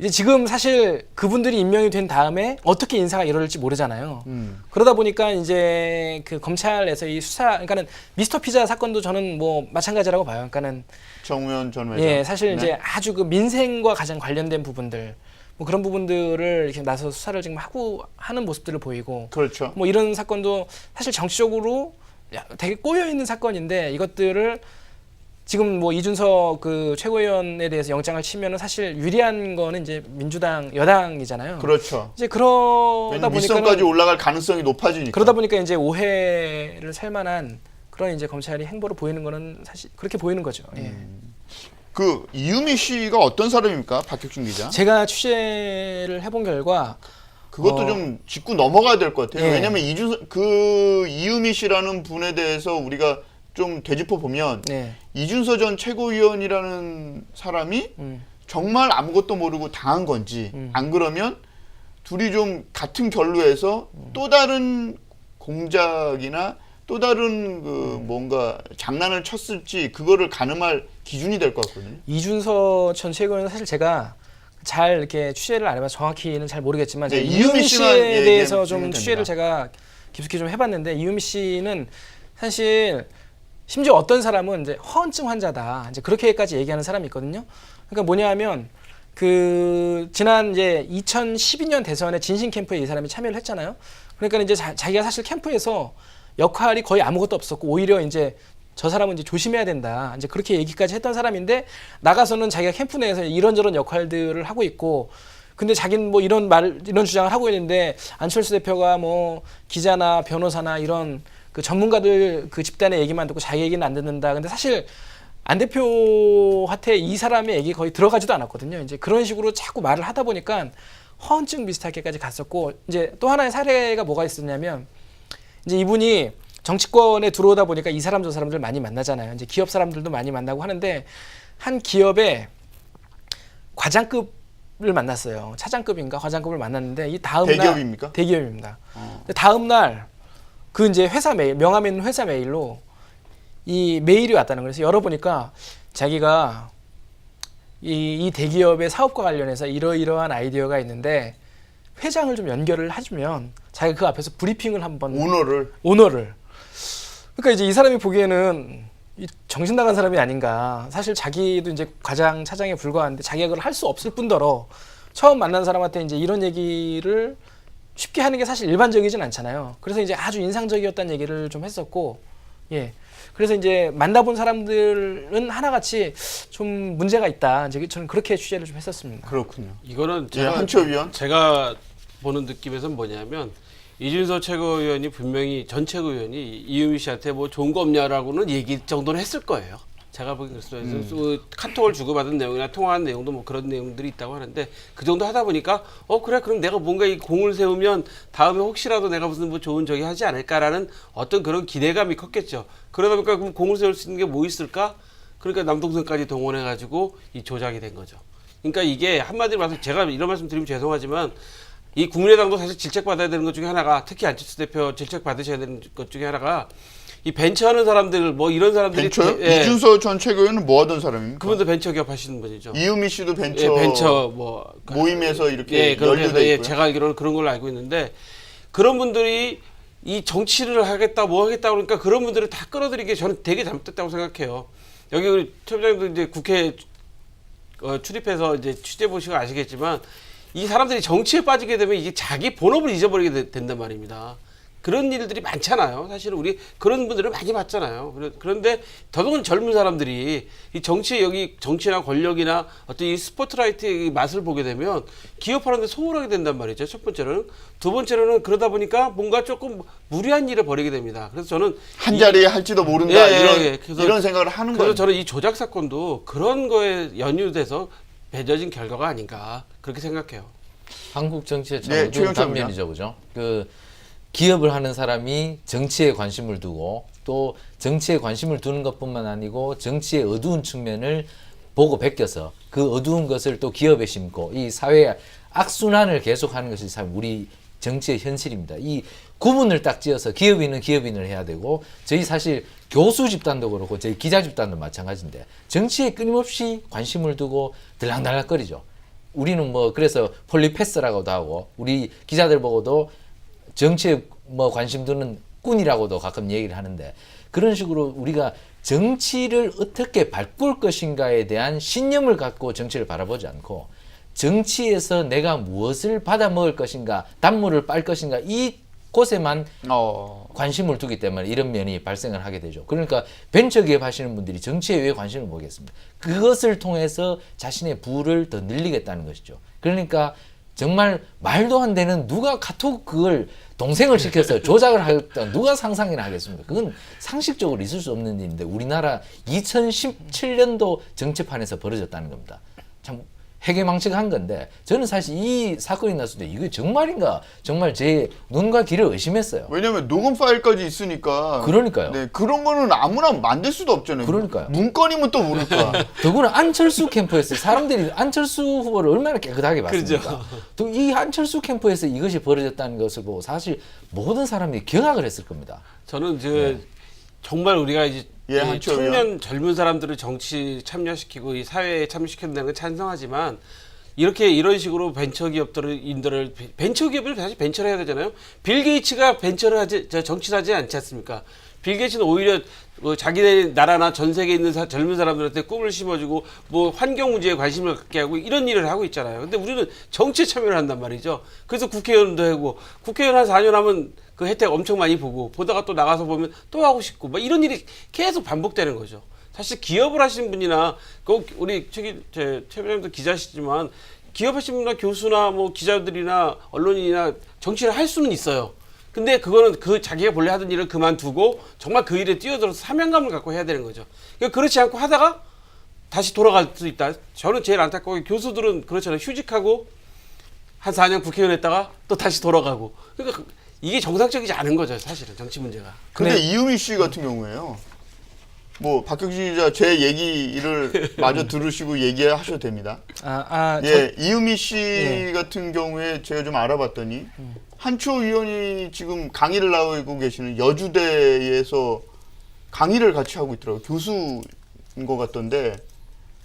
이제 지금 사실 그분들이 임명이 된 다음에 어떻게 인사가 이루어질지 모르잖아요. 그러다 보니까 이제 그 검찰에서 이 수사, 그러니까는 미스터 피자 사건도 저는 뭐 마찬가지라고 봐요. 그러니까는 정우현 전 회장. 예, 사실 네. 이제 아주 그 민생과 가장 관련된 부분들, 뭐 그런 부분들을 이렇게 나서 수사를 지금 하는 모습들을 보이고, 그렇죠. 뭐 이런 사건도 사실 정치적으로 되게 꼬여 있는 사건인데 이것들을 지금 뭐 이준석 그 최고위원에 대해서 영장을 치면은 사실 유리한 거는 이제 민주당 여당이잖아요. 그렇죠. 이제 그러다 왜냐면 보니까 윗선까지 올라갈 가능성이 높아지니까. 그러다 보니까 이제 오해를 살 만한 그런 이제 검찰이 행보를 보이는 거는 사실 그렇게 보이는 거죠. 예. 그 이유미 씨가 어떤 사람입니까, 박혁준 기자? 제가 취재를 해본 결과 그것도 좀 짚고 넘어가야 될 것 같아요. 예. 왜냐하면 이유미 씨라는 분에 대해서 우리가 좀 되짚어 보면 네. 이준서 전 최고위원이라는 사람이 정말 아무것도 모르고 당한 건지 안 그러면 둘이 좀 같은 결로에서 또 다른 공작이나 또 다른 그 뭔가 장난을 쳤을지 그거를 가늠할 기준이 될 것 같거든요. 이준서 전 최고위원은 사실 제가 잘 이렇게 취재를 안 해봐서 정확히는 잘 모르겠지만 네, 제가 이유미 이유미 씨만 씨에 대해서 얘기하면 좀 됩니다. 취재를 제가 깊숙이 좀 해봤는데 이유미 씨는 사실 심지어 어떤 사람은 이제 허언증 환자다 이제 그렇게까지 얘기하는 사람이 있거든요. 그러니까 뭐냐하면 그 지난 이제 2012년 대선에 진신 캠프에 이 사람이 참여를 했잖아요. 그러니까 이제 자기가 사실 캠프에서 역할이 거의 아무것도 없었고 오히려 이제 저 사람은 이제 조심해야 된다. 이제 그렇게 얘기까지 했던 사람인데 나가서는 자기가 캠프 내에서 이런저런 역할들을 하고 있고 근데 자기는 뭐 이런 주장을 하고 있는데 안철수 대표가 뭐 기자나 변호사나 이런 그 전문가들 그 집단의 얘기만 듣고 자기 얘기는 안 듣는다. 근데 사실 안 대표한테 이 사람의 얘기 거의 들어가지도 않았거든요. 이제 그런 식으로 자꾸 말을 하다 보니까 허언증 비슷하게까지 갔었고 이제 또 하나의 사례가 뭐가 있었냐면 이제 이분이 정치권에 들어오다 보니까 이 사람 저 사람들 많이 만나잖아요. 이제 기업 사람들도 많이 만나고 하는데 한 기업의 과장급을 만났어요. 차장급인가 과장급을 만났는데 이 다음 날 대기업입니까? 대기업입니다. 근데 다음 날 그 이제 회사 메일, 명함에 있는 회사 메일로 이 메일이 왔다는 거예요. 그래서 열어보니까 자기가 이 대기업의 사업과 관련해서 이러이러한 아이디어가 있는데 회장을 좀 연결을 해주면 자기가 그 앞에서 브리핑을 한번 오너를. 그러니까 이제 이 사람이 보기에는 이 정신 나간 사람이 아닌가. 사실 자기도 이제 과장 차장에 불과한데 자기가 그걸 할 수 없을 뿐더러 처음 만난 사람한테 이제 이런 얘기를 쉽게 하는 게 사실 일반적이진 않잖아요. 그래서 이제 아주 인상적이었다는 얘기를 좀 했었고, 예. 그래서 이제 만나본 사람들은 하나같이 좀 문제가 있다. 이제 저는 그렇게 취재를 좀 했었습니다. 그렇군요. 이거는 예, 한치호 위원. 제가 보는 느낌에서는 뭐냐면 이준석 최고위원이 분명히 전 최고위원이 이유미 씨한테 뭐 좋은 거 없냐라고는 얘기 정도는 했을 거예요. 제가 보기엔 그랬어요. 그래서 카톡을 주고받은 내용이나 통화한 내용도 뭐 그런 내용들이 있다고 하는데 그 정도 하다 보니까 그래 그럼 내가 뭔가 이 공을 세우면 다음에 혹시라도 내가 무슨 뭐 좋은 저기 하지 않을까라는 어떤 그런 기대감이 컸겠죠. 그러다 보니까 그럼 공을 세울 수 있는 게 뭐 있을까? 그러니까 남동생까지 동원해가지고 이 조작이 된 거죠. 그러니까 이게 한마디로 말해서 제가 이런 말씀 드리면 죄송하지만 이 국민의당도 사실 질책받아야 되는 것 중에 하나가 특히 안철수 대표 질책받으셔야 되는 것 중에 하나가 이 벤처하는 사람들 뭐 이런 사람들이 벤처요? 이준석 전 최고위원은 뭐 하던 사람입니까? 그분도 벤처 기업 하시는 분이죠. 이유미 씨도 벤처, 예, 벤처 뭐 모임에서 이렇게 그런 연루돼 데서 있고요. 제가 알기로는 그런 걸로 알고 있는데 그런 분들이 이 정치를 하겠다 뭐 하겠다 그러니까 그런 분들을 다 끌어들이게 저는 되게 잘못됐다고 생각해요. 여기 우리 최 부장님도 이제 국회 출입해서 이제 취재 보시고 아시겠지만 이 사람들이 정치에 빠지게 되면 이게 자기 본업을 잊어버리게 된단 말입니다. 그런 일들이 많잖아요. 사실은 우리 그런 분들을 많이 봤잖아요. 그런데 더더군 젊은 사람들이 이 정치에 여기 정치나 권력이나 어떤 이 스포트라이트의 맛을 보게 되면 기업하는데 소홀하게 된단 말이죠. 첫 번째로는. 두 번째로는 그러다 보니까 뭔가 조금 무리한 일을 벌이게 됩니다. 그래서 저는 한 자리에 할지도 모른다 그래서 이런 생각을 하는 그래서 거예요. 저는 이 조작 사건도 그런 거에 연유돼서 맺어진 결과가 아닌가 그렇게 생각해요. 한국 정치의 참 네, 어두운 최영철 단면이죠, 그죠? 그 기업을 하는 사람이 정치에 관심을 두고 또 정치에 관심을 두는 것뿐만 아니고 정치의 어두운 측면을 보고 베껴서 그 어두운 것을 또 기업에 심고 이 사회의 악순환을 계속하는 것이 참 우리 정치의 현실입니다. 이 구분을 딱 지어서 기업인은 기업인을 해야 되고 저희 사실 교수 집단도 그렇고 저희 기자 집단도 마찬가지인데 정치에 끊임없이 관심을 두고 들락날락거리죠. 우리는 뭐 그래서 폴리패스라고도 하고 우리 기자들 보고도 정치에 뭐 관심 두는 꾼이라고도 가끔 얘기를 하는데 그런 식으로 우리가 정치를 어떻게 바꿀 것인가에 대한 신념을 갖고 정치를 바라보지 않고 정치에서 내가 무엇을 받아 먹을 것인가 단물을 빨 것인가 이 곳에만 관심을 두기 때문에 이런 면이 발생을 하게 되죠. 그러니까 벤처기업 하시는 분들이 정치에 왜 관심을 보겠습니까? 그것을 통해서 자신의 부를 더 늘리겠다는 것이죠. 그러니까 정말 말도 안 되는 누가 카톡 그걸 동생을 시켜서 조작을 하겠다 누가 상상이나 하겠습니까? 그건 상식적으로 있을 수 없는 일인데 우리나라 2017년도 정치판에서 벌어졌다는 겁니다. 참 해괴망측한 건데 저는 사실 이 사건이 났을 때 이게 정말인가 정말 제 눈과 귀를 의심했어요. 왜냐하면 녹음 파일까지 있으니까. 그러니까요. 네, 그런 거는 아무나 만들 수도 없잖아요. 그러니까요. 문건이면 또 모를까. 더구나 안철수 캠프에서 사람들이 안철수 후보를 얼마나 깨끗하게 봤습니까? 그렇죠. 또 이 안철수 캠프에서 이것이 벌어졌다는 것을 보고 사실 모든 사람들이 경악을 했을 겁니다. 저는 정말 우리가 이제 예, 이 한치호 청년 젊은 사람들을 정치 참여시키고 이 사회에 참여시킨다는 건 찬성하지만 이런 식으로 벤처기업을 사실 벤처를 해야 되잖아요. 빌 게이츠가 정치를 하지 않지 않습니까? 빌 게이츠는 오히려 뭐 자기네 나라나 전 세계에 있는 젊은 사람들한테 꿈을 심어주고 뭐 환경 문제에 관심을 갖게 하고 이런 일을 하고 있잖아요. 근데 우리는 정치에 참여를 한단 말이죠. 그래서 국회의원도 하고 국회의원 한 4년 하면 그 혜택 엄청 많이 보다가 또 나가서 보면 또 하고 싶고 막 이런 일이 계속 반복되는 거죠. 사실 기업을 하시는 분이나 우리 최 부장님도 기자시지만 기업하시는 분이나 교수나 뭐 기자들이나 언론인이나 정치를 할 수는 있어요. 근데 그거는 자기가 본래 하던 일을 그만두고 정말 그 일에 뛰어들어서 사명감을 갖고 해야 되는 거죠. 그러니까 그렇지 않고 하다가 다시 돌아갈 수 있다. 저는 제일 안타까운 게 교수들은 그렇잖아요. 휴직하고 한 4년 국회의원 했다가 또 다시 돌아가고. 그러니까 이게 정상적이지 않은 거죠. 사실은 정치 문제가. 근데 이유미 씨 같은 경우에요. 뭐 박경진 기자 제 얘기를 마저 들으시고 얘기하셔도 됩니다. 이유미 씨 같은 경우에 제가 좀 알아봤더니 한추호 위원이 지금 강의를 나오고 계시는 여주대에서 강의를 같이 하고 있더라고요. 교수인 것 같던데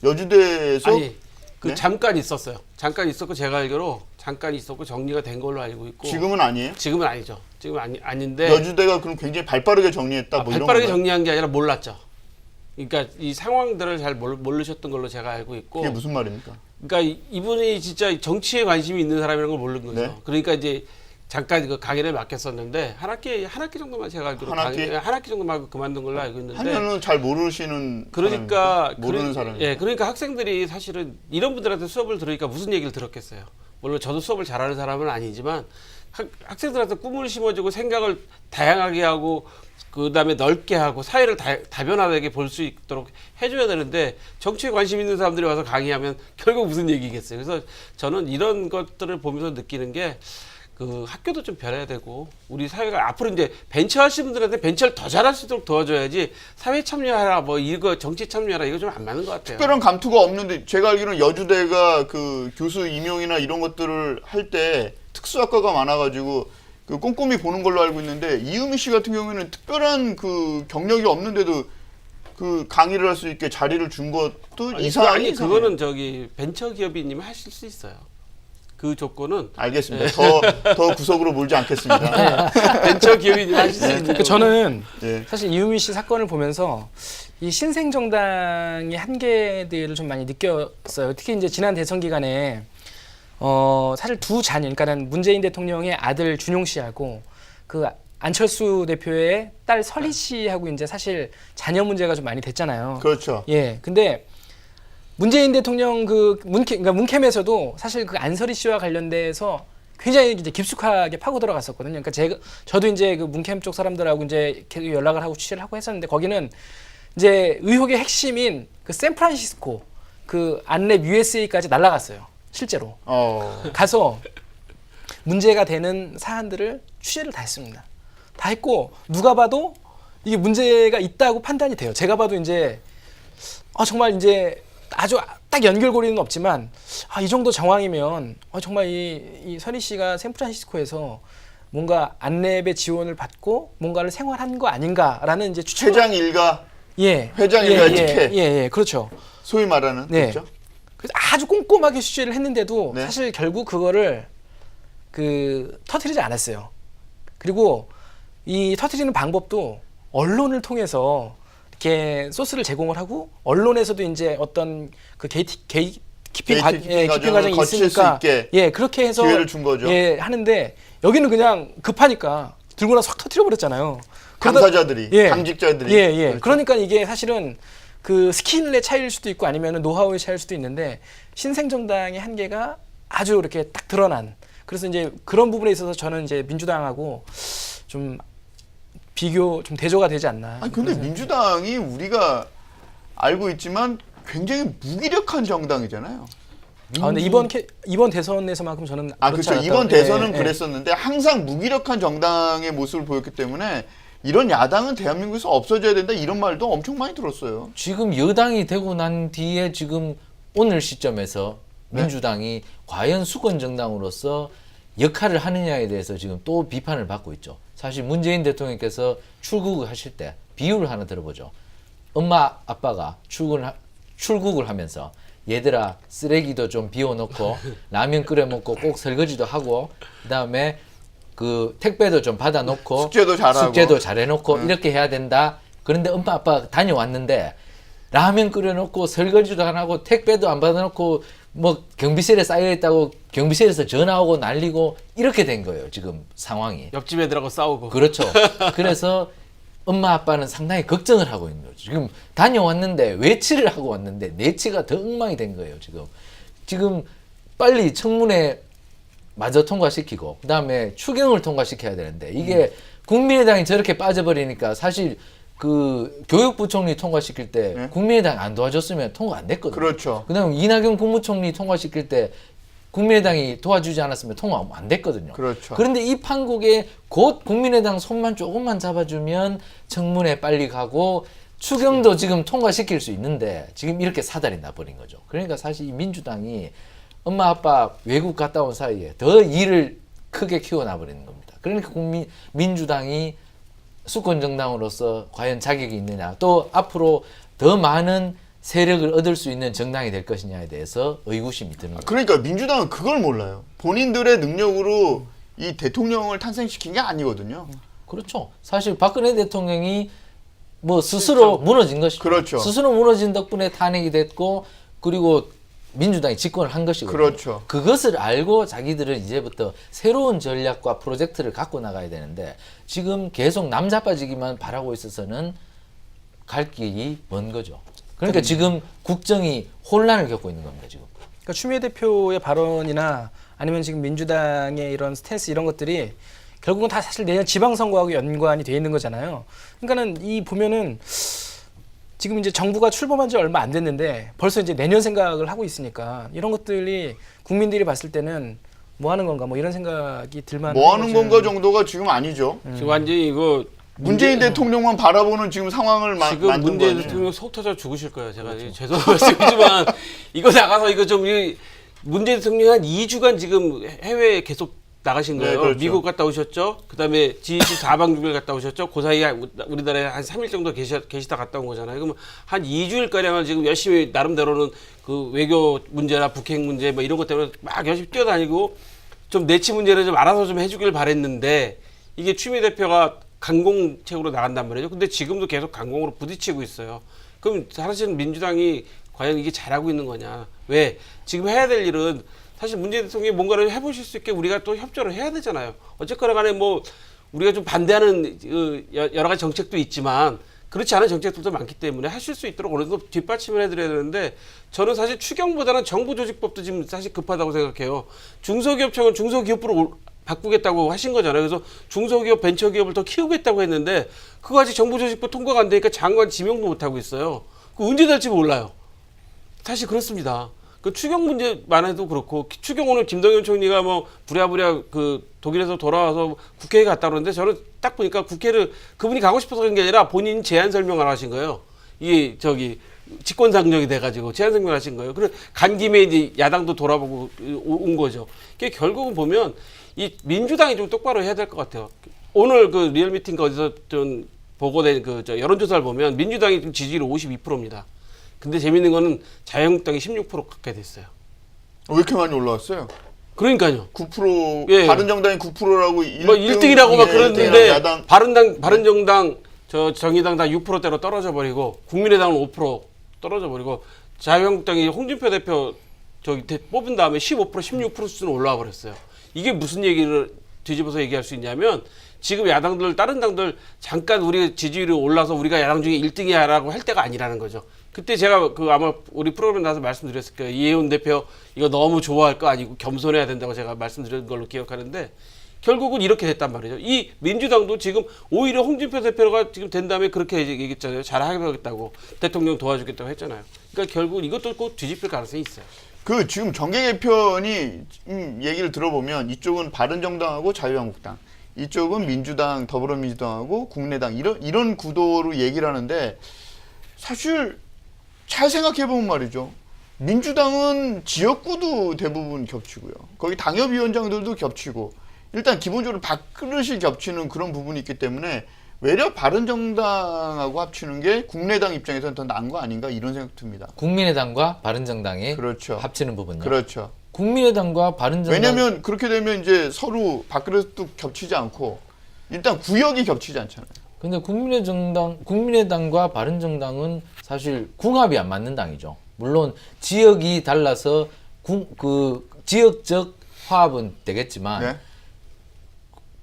여주대에서 아니 그 네? 잠깐 있었어요. 잠깐 있었고 제가 알기로 잠깐 있었고 정리가 된 걸로 알고 있고 지금은 아니에요? 지금은 아니죠. 지금은 아닌데 여주대가 그럼 굉장히 발빠르게 정리했다 뭐 이런 발빠르게 건가요? 정리한 게 아니라 몰랐죠. 그러니까 이 상황들을 잘 모르셨던 걸로 제가 알고 있고 그게 무슨 말입니까? 그러니까 이분이 진짜 정치에 관심이 있는 사람이라는 걸 모르는 거죠. 네. 그러니까 이제 잠깐 그 강의를 맡겼었는데 한 학기 정도만 제가 알기로 한 학기 정도만 그만둔 걸로 알고 있는데 한현은 잘 모르시는 그러니까 모르는 사람이 예, 그러니까 학생들이 사실은 이런 분들한테 수업을 들으니까 무슨 얘기를 들었겠어요. 물론 저도 수업을 잘하는 사람은 아니지만 학생들한테 꿈을 심어주고 생각을 다양하게 하고 그다음에 넓게 하고 사회를 다변화되게 볼 수 있도록 해줘야 되는데 정치에 관심 있는 사람들이 와서 강의하면 결국 무슨 얘기겠어요. 그래서 저는 이런 것들을 보면서 느끼는 게 그 학교도 좀 변해야 되고 우리 사회가 앞으로 이제 벤처 하시는 분들한테 벤처를 더 잘할 수 있도록 도와줘야지 사회 참여하라 뭐 이거 정치 참여하라 이거 좀 안 맞는 것 같아요. 특별한 감투가 없는데 제가 알기로는 여주대가 그 교수 임용이나 이런 것들을 할 때 특수학과가 많아가지고 그 꼼꼼히 보는 걸로 알고 있는데 이유미 씨 같은 경우에는 특별한 그 경력이 없는데도 그 강의를 할 수 있게 자리를 준 것도 이상하니 그거는 저기 벤처 기업인님이 하실 수 있어요. 그 조건은 알겠습니다. 더 구석으로 몰지 않겠습니다. 벤처 기업인이 하실 수 있는 그러니까 저는 네. 사실 이유미 씨 사건을 보면서 이 신생 정당의 한계들을 좀 많이 느꼈어요. 특히 이제 지난 대선 기간에 사실 두 자녀, 그러니까 문재인 대통령의 아들 준용 씨하고 그 안철수 대표의 딸 설희 씨하고 이제 사실 자녀 문제가 좀 많이 됐잖아요. 그렇죠. 예, 근데 문재인 대통령 그러니까 문캠에서도 사실 그 안설희 씨와 관련돼서 굉장히 이제 깊숙하게 파고 들어갔었거든요. 그러니까 저도 이제 그 문캠 쪽 사람들하고 이제 계속 연락을 하고 취재를 하고 했었는데 거기는 이제 의혹의 핵심인 그 샌프란시스코 그 안랩 USA까지 날아갔어요. 실제로 가서 문제가 되는 사안들을 취재를 다 했습니다. 다 했고 누가 봐도 이게 문제가 있다고 판단이 돼요. 제가 봐도 이제 정말 이제 아주 딱 연결고리는 없지만 이 정도 정황이면 정말 이 설희 씨가 샌프란시스코에서 뭔가 안랩의 지원을 받고 뭔가를 생활한 거 아닌가라는 이제 추측. 회장 일가 회장 예, 일가 직회 예, 그렇죠. 소위 말하는 네. 그렇죠. 그래서 아주 꼼꼼하게 취재를 했는데도 네. 사실 결국 그거를 터뜨리지 않았어요. 그리고 이 터뜨리는 방법도 언론을 통해서 이렇게 소스를 제공을 하고 언론에서도 이제 어떤 그 키핑 과정이 거칠 있으니까 수 있게 예 그렇게 해서 기회를 준 거죠. 예 하는데 여기는 그냥 급하니까 들고 나서 확 터뜨려 버렸잖아요. 당사자들이 당직자들이 그렇죠. 그러니까 이게 사실은 그 스킬의 차이일 수도 있고 아니면 노하우의 차이일 수도 있는데 신생 정당의 한계가 아주 이렇게 딱 드러난. 그래서 이제 그런 부분에 있어서 저는 이제 민주당하고 좀 좀 대조가 되지 않나. 아니 근데 민주당이 우리가 알고 있지만 굉장히 무기력한 정당이잖아요. 근데 이번 대선에서만큼 저는 그렇죠. 이번 대선은 그랬었는데 항상 무기력한 정당의 모습을 보였기 때문에 이런 야당은 대한민국에서 없어져야 된다 이런 말도 엄청 많이 들었어요. 지금 여당이 되고 난 뒤에 지금 오늘 시점에서 민주당이 과연 수권 정당으로서 역할을 하느냐에 대해서 지금 또 비판을 받고 있죠. 사실 문재인 대통령께서 출국을 하실 때 비유를 하나 들어보죠. 엄마 아빠가 출국을 하면서 얘들아 쓰레기도 좀 비워놓고 라면 끓여 먹고 꼭 설거지도 하고 그다음에 그 택배도 좀 받아놓고 숙제도 잘해놓고 이렇게 해야 된다. 그런데 엄마 아빠가 다녀왔는데 라면 끓여놓고 설거지도 안 하고 택배도 안 받아놓고 뭐 경비실에 쌓여있다고 경비실에서 전화 오고 난리고 이렇게 된 거예요. 지금 상황이. 옆집 애들하고 싸우고. 그렇죠. 그래서 엄마 아빠는 상당히 걱정을 하고 있는 거죠. 지금 다녀왔는데 외치를 하고 왔는데 내치가 더 엉망이 된 거예요. 지금 빨리 청문회 마저 통과시키고 그다음에 추경을 통과시켜야 되는데 이게 국민의당이 저렇게 빠져버리니까 사실 그 교육부총리 통과시킬 때 국민의당이 안 도와줬으면 통과 안 됐거든요. 그렇죠. 그다음 이낙연 국무총리 통과시킬 때 국민의당이 도와주지 않았으면 통과 안 됐거든요. 그렇죠. 그런데 이 판국에 곧 국민의당 손만 조금만 잡아주면 청문회 빨리 가고 추경도 지금 통과시킬 수 있는데 지금 이렇게 사달이 나버린 거죠. 그러니까 사실 이 민주당이 엄마 아빠 외국 갔다 온 사이에 더 일을 크게 키워놔버리는 겁니다. 그러니까 민주당이 수권 정당으로서 과연 자격이 있느냐, 또 앞으로 더 많은 세력을 얻을 수 있는 정당이 될 것이냐에 대해서 의구심이 드는 거예요. 그러니까 민주당은 그걸 몰라요. 본인들의 능력으로 이 대통령을 탄생시킨 게 아니거든요. 그렇죠. 사실 박근혜 대통령이 뭐 스스로 무너진 것이죠. 그렇죠. 스스로 무너진 덕분에 탄핵이 됐고, 그리고 민주당이 집권을 한 것이거든요. 그렇죠. 그것을 알고 자기들은 이제부터 새로운 전략과 프로젝트를 갖고 나가야 되는데 지금 계속 남자빠지기만 바라고 있어서는 갈 길이 먼 거죠. 그러니까 지금 국정이 혼란을 겪고 있는 겁니다. 지금. 그러니까 추미애 대표의 발언이나 아니면 지금 민주당의 이런 스탠스 이런 것들이 결국은 다 사실 내년 지방선거하고 연관이 돼 있는 거잖아요. 그러니까는 이 보면은 지금 이제 정부가 출범한 지 얼마 안 됐는데 벌써 이제 내년 생각을 하고 있으니까 이런 것들이 국민들이 봤을 때는 뭐 하는 건가 뭐 이런 생각이 들만. 뭐 하는 건가 정도가 지금 아니죠. 지금 완전히 이거 문재인 대통령만 바라보는 지금 상황을 지금 만든 문재인 거예요. 대통령 속 터져 죽으실 거예요. 제가 죄송한 말씀이지만 이거 나가서 이거 좀 문재인 대통령 한 2주간 지금 해외에 계속 나가신 네, 거예요. 그렇죠. 미국 갔다 오셨죠. 그다음에 G20 4박 6일 갔다 오셨죠. 그 사이에 우리나라에 한 3일 정도 계시다 갔다 온 거잖아요. 그러면 한 2주일 가량을 지금 열심히 나름대로는 그 외교 문제나 북핵 문제 뭐 이런 것 때문에 막 열심히 뛰어다니고 좀 내치 문제를 좀 알아서 좀 해주길 바랬는데 이게 추미애 대표가 강공책으로 나간단 말이죠. 근데 지금도 계속 강공으로 부딪히고 있어요. 그럼 사실 민주당이 과연 이게 잘하고 있는 거냐? 왜? 지금 해야 될 일은 사실 문재인 대통령이 뭔가를 해보실 수 있게 우리가 또 협조를 해야 되잖아요. 어쨌거나 간에 뭐 우리가 좀 반대하는 여러 가지 정책도 있지만 그렇지 않은 정책들도 많기 때문에 하실 수 있도록 어느 정도 뒷받침을 해드려야 되는데 저는 사실 추경보다는 정부조직법도 지금 사실 급하다고 생각해요. 중소기업청은 중소기업부로 바꾸겠다고 하신 거잖아요. 그래서 중소기업, 벤처기업을 더 키우겠다고 했는데 그거 아직 정부조직법 통과가 안 되니까 장관 지명도 못하고 있어요. 그 언제 될지 몰라요. 사실 그렇습니다. 그 추경 문제만 해도 그렇고 추경 오늘 김동연 총리가 뭐 부랴부랴 그 독일에서 돌아와서 국회에 갔다 그러는데 저는 딱 보니까 국회를 그분이 가고 싶어서 그런 게 아니라 본인 제안 설명을 하신 거예요. 이게 저기 직권상정이 돼가지고 제안 설명을 하신 거예요. 그래 간 김에 이제 야당도 돌아보고 온 거죠. 그게 결국은 보면 이 민주당이 좀 똑바로 해야 될 것 같아요. 오늘 그 리얼미팅 어디서 좀 보고된 그 저 여론조사를 보면 민주당이 지금 지지율이 52%입니다. 근데 재밌는 거는 자유한국당이 16% 가까이 됐어요. 왜 이렇게 많이 올라왔어요? 그러니까요. 9% 예. 바른정당이 9%라고 뭐 1등이라고 막 그랬는데 야당 바른정당 정의당 다 6%대로 떨어져 버리고 국민의당은 5% 떨어져 버리고 자유한국당이 홍준표 대표 뽑은 다음에 15% 16% 수준 올라와 버렸어요. 이게 무슨 얘기를 뒤집어서 얘기할 수 있냐면 지금 야당들 다른 당들 잠깐 우리 지지율이 올라서 우리가 야당 중에 1등이야라고 할 때가 아니라는 거죠. 그때 제가 그 아마 우리 프로그램 나와서 말씀드렸을 거예요. 이혜훈 대표 이거 너무 좋아할 거 아니고 겸손해야 된다고 제가 말씀드린 걸로 기억하는데 결국은 이렇게 됐단 말이죠. 이 민주당도 지금 오히려 홍준표 대표가 지금 된 다음에 그렇게 얘기했잖아요. 잘하겠다고 대통령 도와주겠다고 했잖아요. 그러니까 결국 이것도 꼭 뒤집힐 가능성이 있어요. 그 지금 정계 개편이 얘기를 들어보면 이쪽은 바른정당하고 자유한국당, 이쪽은 민주당, 더불어민주당하고 국민의당 이런 구도로 얘기를 하는데 사실 잘 생각해 보면 말이죠. 민주당은 지역구도 대부분 겹치고요. 거기 당협위원장들도 겹치고 일단 기본적으로 밥그릇이 겹치는 그런 부분이 있기 때문에 외려 바른정당하고 합치는 게 국민의당 입장에서는 더 나은 거 아닌가 이런 생각 듭니다. 국민의당과 바른정당이 그렇죠. 합치는 부분요. 그렇죠. 국민의당과 바른정당 왜냐하면 그렇게 되면 이제 서로 밥그릇도 겹치지 않고 일단 구역이 겹치지 않잖아요. 근데 국민의당과 바른정당은 사실 궁합이 안 맞는 당이죠. 물론 지역이 달라서 그 지역적 화합은 되겠지만 네?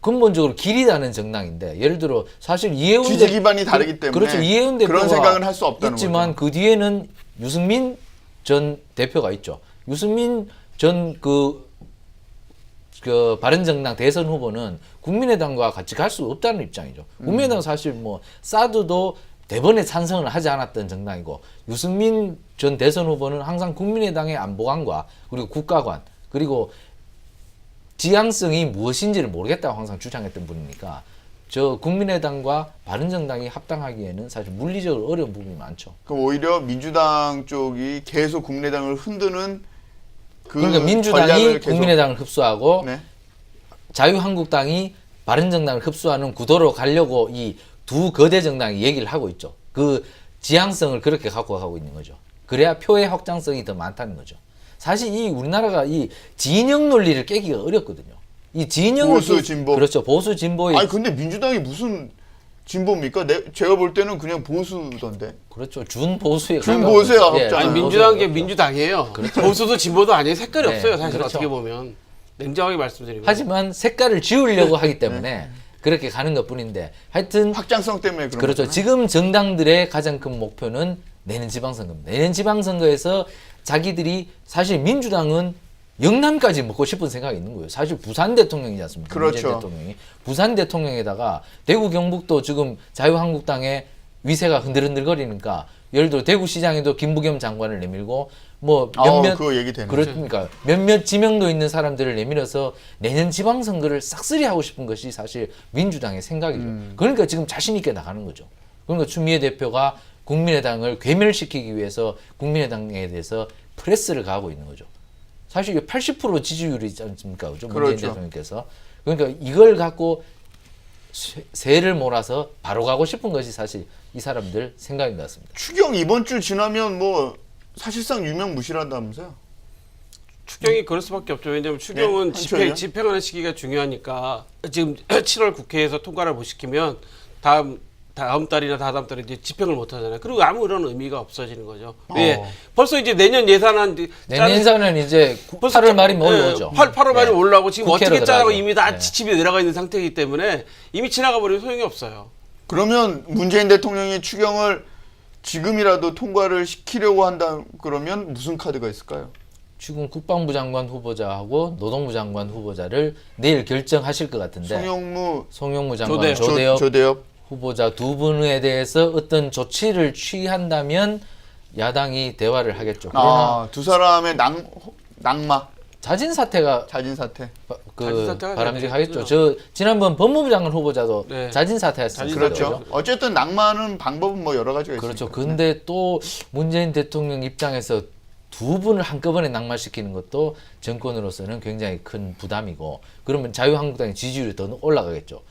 근본적으로 길이 다른 정당인데 예를 들어 사실 이해운 지지 기반이 다르기 때문에 그렇죠. 이해운 대표가 그런 생각은 할 수 없다는 있지만 거죠. 그 뒤에는 유승민 전 대표가 있죠. 유승민 전 그 바른정당 대선 후보는 국민의당과 같이 갈 수 없다는 입장이죠. 국민의당은 사실 뭐 사드도 대번에 찬성을 하지 않았던 정당이고 유승민 전 대선 후보는 항상 국민의당의 안보관과 그리고 국가관 그리고 지향성이 무엇인지를 모르겠다고 항상 주장했던 분이니까 저 국민의당과 바른정당이 합당하기에는 사실 물리적으로 어려운 부분이 많죠. 그럼 오히려 민주당 쪽이 계속 국민의당을 흔드는 그 그러니까 민주당이 전략을 계속- 국민의당을 흡수하고 네. 자유한국당이 바른정당을 흡수하는 구도로 가려고 이 두 거대 정당이 얘기를 하고 있죠. 그 지향성을 그렇게 갖고 가고 있는 거죠. 그래야 표의 확장성이 더 많다는 거죠. 사실 이 우리나라가 이 진영 논리를 깨기가 어렵거든요. 이 진영을 보수, 진보. 그렇죠. 보수 진보의 아니 근데 민주당이 무슨 진보입니까? 제가 볼 때는 그냥 보수던데. 그렇죠. 준보수에 준보수에 가까운- 가깝잖아요. 아니 준보수에 민주당은 게 가깝죠. 민주당이에요. 보수도 진보도 아니에요. 색깔이 네, 없어요. 사실 그렇죠. 어떻게 보면 냉정하게 말씀드리면. 하지만 색깔을 지우려고 하기 때문에 그렇게 가는 것뿐인데 하여튼 확장성 때문에 그런 그렇죠. 거잖아요. 지금 정당들의 가장 큰 목표는 내년 지방선거입니다. 내년 지방선거에서 자기들이 사실 민주당은 영남까지 먹고 싶은 생각이 있는 거예요. 사실 부산 대통령이지 않습니까? 그렇죠. 문재인 대통령이. 부산 대통령에다가 대구 경북도 지금 자유한국당의 위세가 흔들흔들거리니까 예를 들어 대구시장에도 김부겸 장관을 내밀고 뭐 몇몇 그거 얘기 되네. 그러니까 몇몇 지명도 있는 사람들을 내밀어서 내년 지방선거를 싹쓸이 하고 싶은 것이 사실 민주당의 생각이죠. 그러니까 지금 자신 있게 나가는 거죠. 그러니까 추미애 대표가 국민의당을 괴멸시키기 위해서 국민의당에 대해서 프레스를 가하고 있는 거죠. 사실 이게 80% 지지율이지 않습니까? 그죠? 문재인 그렇죠. 대통령께서. 그러니까 이걸 갖고 세를 몰아서 바로 가고 싶은 것이 사실 이 사람들 생각인 것 같습니다. 추경 이번 주 지나면 뭐 사실상 유명무실한다면서요? 추경이 그럴 수밖에 없죠. 왜냐하면 추경은 네, 한철이요? 집행하는 시기가 중요하니까 지금 7월 국회에서 통과를 못 시키면 다음 달이나 다다음 달에 이제 집행을 못 하잖아요. 그리고 아무런 의미가 없어지는 거죠. 왜? 벌써 이제 내년 예산안 내년 예산은 이제 8월 말이면 올라오죠. 8월 말이 네. 올라오고 지금 국회로 어떻게 짜라고 들어가죠. 이미 다 네. 지침이 내려가 있는 상태이기 때문에 이미 지나가 버리면 소용이 없어요. 그러면 문재인 대통령이 추경을 지금이라도 통과를 시키려고 한다 그러면 무슨 카드가 있을까요? 지금 국방부 장관 후보자하고 노동부 장관 후보자를 내일 결정하실 것 같은데 송영무 장관, 조대엽. 조대엽 후보자 두 분에 대해서 어떤 조치를 취한다면 야당이 대화를 하겠죠. 그러나 두 사람의 낙마 자진 사퇴가 자진 사퇴. 자진 사퇴가 바람직하겠죠. 되죠. 저 지난번 법무부 장관 후보자도 네. 자진 사퇴했습니다. 그렇죠. 어쨌든 낙마는 방법은 뭐 여러 가지가 있습니다. 그렇죠. 근데 또 문재인 대통령 입장에서 두 분을 한꺼번에 낙마시키는 것도 정권으로서는 굉장히 큰 부담이고 그러면 자유한국당의 지지율이 더 올라가겠죠.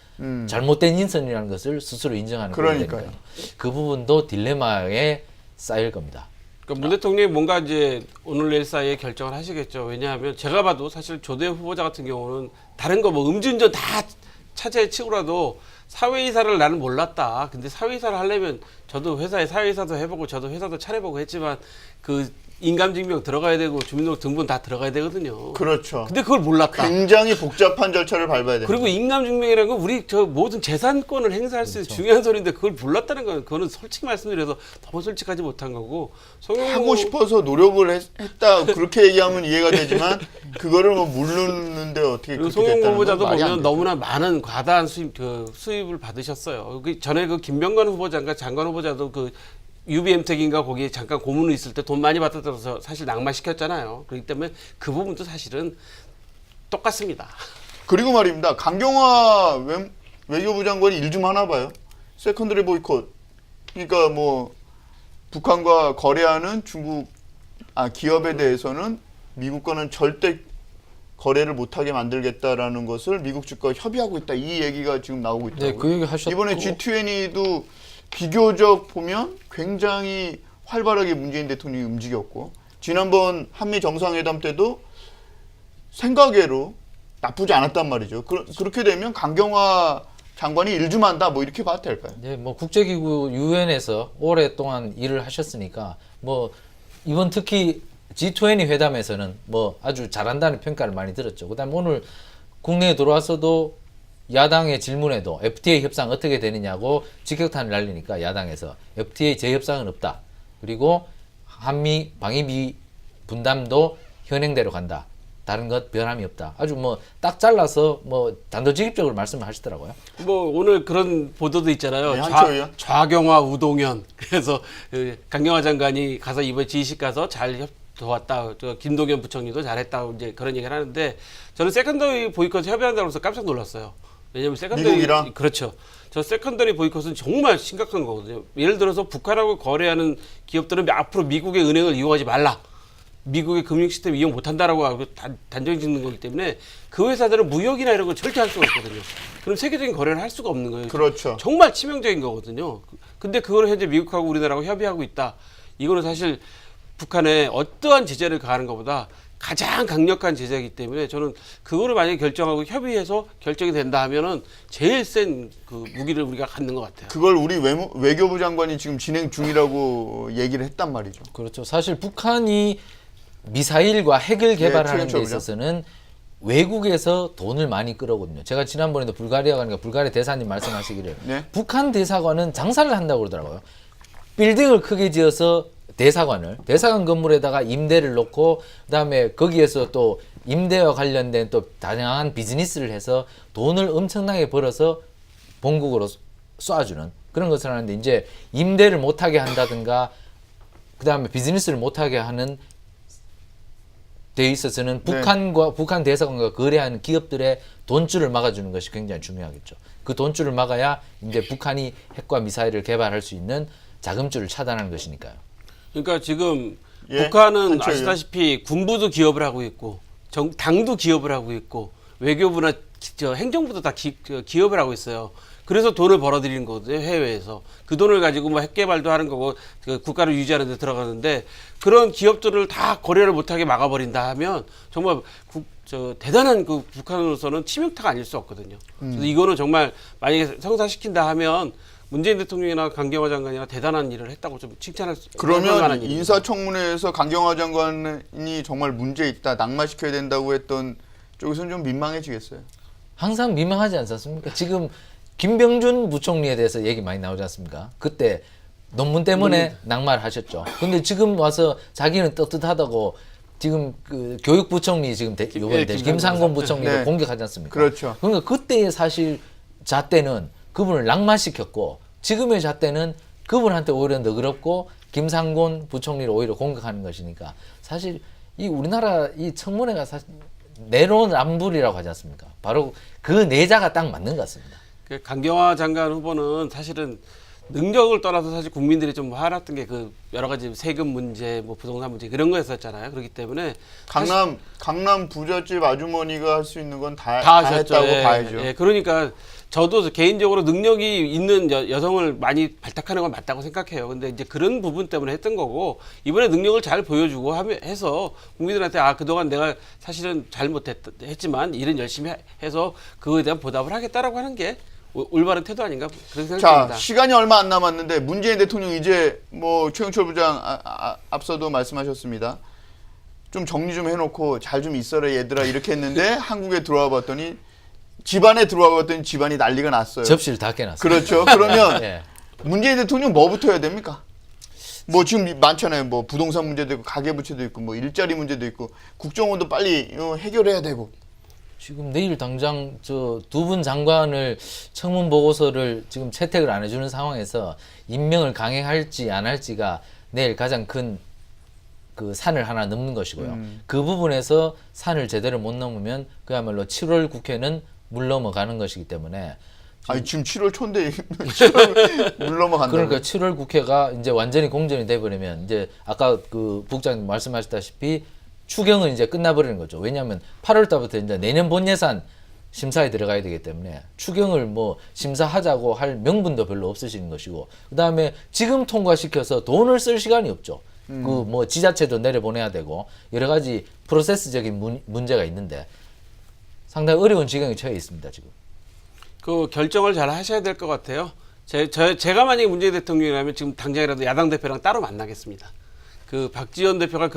잘못된 인선이라는 것을 스스로 인정하는 그러니까요. 거니까요. 그 부분도 딜레마에 쌓일 겁니다. 그러니까 문 대통령이 뭔가 이제 오늘 내일 사이에 결정을 하시겠죠. 왜냐하면 제가 봐도 사실 조대엽 후보자 같은 경우는 다른 거 뭐 음주운전 다 차제에 치고라도 사회이사를 나는 몰랐다. 근데 사회이사를 하려면 저도 회사에 사회이사도 해보고 저도 회사도 차려보고 했지만 그 인감증명 들어가야 되고 주민등록 등본 다 들어가야 되거든요. 그렇죠. 근데 그걸 몰랐다. 굉장히 복잡한 절차를 밟아야 돼요. 그리고 인감증명이라는 건 우리 저 모든 재산권을 행사할 수 있는 중요한 소리인데 그걸 몰랐다는 건 그거는 솔직히 말씀드려서 너무 솔직하지 못한 거고 하고 싶어서 노력을 했다 그렇게 얘기하면 이해가 되지만 그거를 뭐 모르는데 어떻게 그리고 그렇게 송영 됐다는 후보자도 건 말이 안 보면 되죠. 너무나 많은 과다한 수입을 받으셨어요. 그 전에 그 김병관 후보자인가 장관 후보자도 그 UBM택인가 거기에 잠깐 고문을 있을 때 돈 많이 받았다서 사실 낙마시켰잖아요. 그렇기 때문에 그 부분도 사실은 똑같습니다. 그리고 말입니다. 강경화 외교부 장관이 일 좀 하나 봐요. 세컨더리 보이콧. 그러니까 뭐 북한과 거래하는 중국 기업에 대해서는 미국과는 절대 거래를 못하게 만들겠다라는 것을 미국 측과 협의하고 있다. 이 얘기가 지금 나오고 있다고요. 네, 그 얘기 하셨고 이번에 G20도 비교적 보면 굉장히 활발하게 문재인 대통령이 움직였고 지난번 한미 정상회담 때도 생각외로 나쁘지 않았단 말이죠. 그렇게 되면 강경화 장관이 일 좀 한다 뭐 이렇게 봐도 될까요? 네, 뭐 국제기구 유엔에서 오랫동안 일을 하셨으니까 뭐 이번 특히 G20 회담에서는 뭐 아주 잘한다는 평가를 많이 들었죠. 그다음 오늘 국내에 들어와서도 야당의 질문에도 FTA 협상 어떻게 되느냐고 직격탄을 날리니까 야당에서 FTA 재협상은 없다. 그리고 한미 방위비 분담도 현행대로 간다. 다른 것 변함이 없다. 아주 뭐 딱 잘라서 뭐 단도직입적으로 말씀을 하시더라고요. 뭐 오늘 그런 보도도 있잖아요. 네, 한초요? 좌경화 우동현. 그래서 그 강경화 장관이 가서 이번 G20 가서 잘 도왔다. 저 김동연 부총리도 잘했다. 이제 그런 얘기를 하는데 저는 세컨더리 보이콧 협의한다고 해서 깜짝 놀랐어요. 왜냐하면 세컨더리 미국이랑? 그렇죠. 저 세컨더리 보이콧은 정말 심각한 거거든요. 예를 들어서 북한하고 거래하는 기업들은 앞으로 미국의 은행을 이용하지 말라. 미국의 금융 시스템 이용 못한다라고 하고 단정 짓는 거기 때문에 그 회사들은 무역이나 이런 걸 절대 할 수가 없거든요. 그럼 세계적인 거래를 할 수가 없는 거예요. 그렇죠. 정말 치명적인 거거든요. 근데 그걸 현재 미국하고 우리나라하고 협의하고 있다. 이거는 사실 북한에 어떠한 제재를 가하는 것보다 가장 강력한 제재이기 때문에 저는 그거를 만약에 결정하고 협의해서 결정이 된다 하면은 제일 센 그 무기를 우리가 갖는 것 같아요. 그걸 우리 외교부 장관이 지금 진행 중이라고 얘기를 했단 말이죠. 그렇죠. 사실 북한이 미사일과 핵을 개발하는 데 최영철 있어서는 외국에서 돈을 많이 끌어거든요. 제가 지난번에도 불가리아 가니까 불가리아 대사님 말씀하시기를 네. 북한 대사관은 장사를 한다고 그러더라고요. 빌딩을 크게 지어서 대사관 건물에다가 임대를 놓고 그다음에 거기에서 또 임대와 관련된 또 다양한 비즈니스를 해서 돈을 엄청나게 벌어서 본국으로 쏴주는 그런 것을 하는데 이제 임대를 못하게 한다든가 그다음에 비즈니스를 못하게 하는 데 있어서는 네. 북한 대사관과 거래하는 기업들의 돈줄을 막아주는 것이 굉장히 중요하겠죠. 그 돈줄을 막아야 이제 북한이 핵과 미사일을 개발할 수 있는 자금줄을 차단하는 것이니까요. 그러니까 지금 예, 북한은 한철이요. 아시다시피 군부도 기업을 하고 있고 당도 기업을 하고 있고 외교부나 행정부도 다 기업을 하고 있어요. 그래서 돈을 벌어들이는 거거든요. 해외에서. 그 돈을 가지고 뭐 핵개발도 하는 거고 그 국가를 유지하는 데 들어가는데 그런 기업들을 다 거래를 못하게 막아버린다 하면 정말 대단한 그 북한으로서는 치명타가 아닐 수 없거든요. 그래서 이거는 정말 만약에 성사시킨다 하면 문재인 대통령이나 강경화 장관이나 대단한 일을 했다고 좀 칭찬할 수 그러면 만한 일입니다. 인사청문회에서 강경화 장관이 정말 문제 있다, 낙마시켜야 된다고 했던 쪽에서는 좀 민망해지겠어요. 항상 민망하지 않습니까? 지금 김병준 부총리에 대해서 얘기 많이 나오지 않습니까? 그때 논문 때문에 낙마를 하셨죠. 근데 지금 와서 자기는 떳떳하다고 지금 그 교육부총리 지금 요번에 김상곤 부총리를 네. 공격하지 않습니까? 그렇죠. 그러니까 그때의 사실 잣대는 그분을 낙마시켰고 지금의 잣대는 그분한테 오히려 너그럽고 김상곤 부총리를 오히려 공격하는 것이니까 사실 이 우리나라 이 청문회가 사실 내로남불이라고 하지 않습니까? 바로 그 내자가 딱 맞는 것 같습니다. 그 강경화 장관 후보는 사실은 능력을 떠나서 사실 국민들이 좀 화났던 게 그 여러 가지 세금 문제, 뭐 부동산 문제 그런 거였었잖아요. 그렇기 때문에 강남 부잣집 아주머니가 할 수 있는 건 다 하셨죠. 했다고 예, 봐야죠. 예, 그러니까 저도 개인적으로 능력이 있는 여성을 많이 발탁하는 건 맞다고 생각해요. 근데 이제 그런 부분 때문에 했던 거고 이번에 능력을 잘 보여주고 해서 국민들한테 그동안 내가 사실은 잘못했지만 일은 열심히 해서 그거에 대한 보답을 하겠다라고 하는 게 올바른 태도 아닌가 그런 자, 생각입니다. 시간이 얼마 안 남았는데 문재인 대통령 이제 뭐 최영철 부장 앞서도 말씀하셨습니다. 좀 정리 좀 해놓고 잘 좀 있어라 얘들아 이렇게 했는데 한국에 들어와 봤더니 집안에 들어와 봤더니 집안이 난리가 났어요. 접시를 다 깨놨어요. 그렇죠. 그러면 예. 문재인 대통령 뭐부터 해야 됩니까? 뭐 지금 많잖아요. 뭐 부동산 문제도 있고 가계부채도 있고 뭐 일자리 문제도 있고 국정원도 빨리 해결해야 되고. 지금 내일 당장 저 두 분 장관을 청문 보고서를 지금 채택을 안 해주는 상황에서 임명을 강행할지 안 할지가 내일 가장 큰 그 산을 하나 넘는 것이고요. 그 부분에서 산을 제대로 못 넘으면 그야말로 7월 국회는 물 넘어가는 것이기 때문에 아니 지금 7월 초인데 7월 물 넘어간다. 그러니까 7월 국회가 이제 완전히 공전이 돼버리면 이제 아까 그 국장님 말씀하셨다시피 추경은 이제 끝나버리는 거죠. 왜냐하면 8월 달부터 이제 내년 본 예산 심사에 들어가야 되기 때문에 추경을 뭐 심사하자고 할 명분도 별로 없으시는 것이고 그 다음에 지금 통과시켜서 돈을 쓸 시간이 없죠. 그 뭐 지자체도 내려보내야 되고 여러 가지 프로세스적인 문제가 있는데 상당히 어려운 지경에 처해 있습니다 지금. 그 결정을 잘 하셔야 될 것 같아요. 제가 만약에 문재인 대통령이라면 지금 당장이라도 야당 대표랑 따로 만나겠습니다. 그 박지원 대표가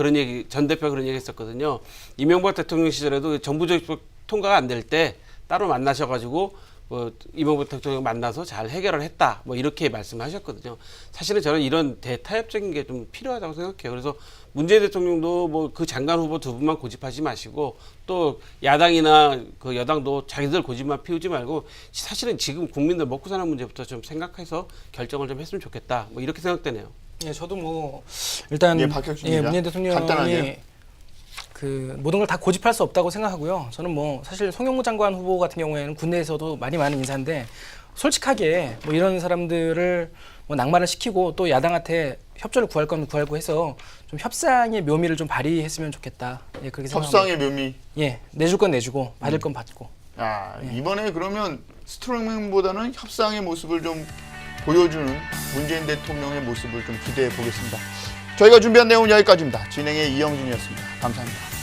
전 대표가 그런 얘기 했었거든요. 이명박 대통령 시절에도 정부적 통과가 안 될 때 따로 만나셔가지고 뭐 이명박 대통령 만나서 잘 해결을 했다. 뭐 이렇게 말씀하셨거든요. 사실은 저는 이런 대타협적인 게 좀 필요하다고 생각해요. 그래서 문재인 대통령도 뭐 그 장관 후보 두 분만 고집하지 마시고 또 야당이나 그 여당도 자기들 고집만 피우지 말고 사실은 지금 국민들 먹고 사는 문제부터 좀 생각해서 결정을 좀 했으면 좋겠다. 뭐 이렇게 생각되네요. 예, 저도 뭐 일단 예, 박혁준 기자. 문재인 대통령이 간단하게. 그 모든 걸 다 고집할 수 없다고 생각하고요. 저는 뭐 사실 송영무 장관 후보 같은 경우에는 군내에서도 많은 인사인데 솔직하게 뭐 이런 사람들을 뭐 낙마를 시키고 또 야당한테 협조를 구할 건 구하고 해서 좀 협상의 묘미를 좀 발휘했으면 좋겠다. 예, 그렇게 생각합니다. 협상의 묘미. 예, 내줄 건 내주고 받을 건 받고. 이번에 그러면 스트롱맨보다는 협상의 모습을 좀 보여주는 문재인 대통령의 모습을 좀 기대해 보겠습니다. 저희가 준비한 내용은 여기까지입니다. 진행의 이영진이었습니다. 감사합니다.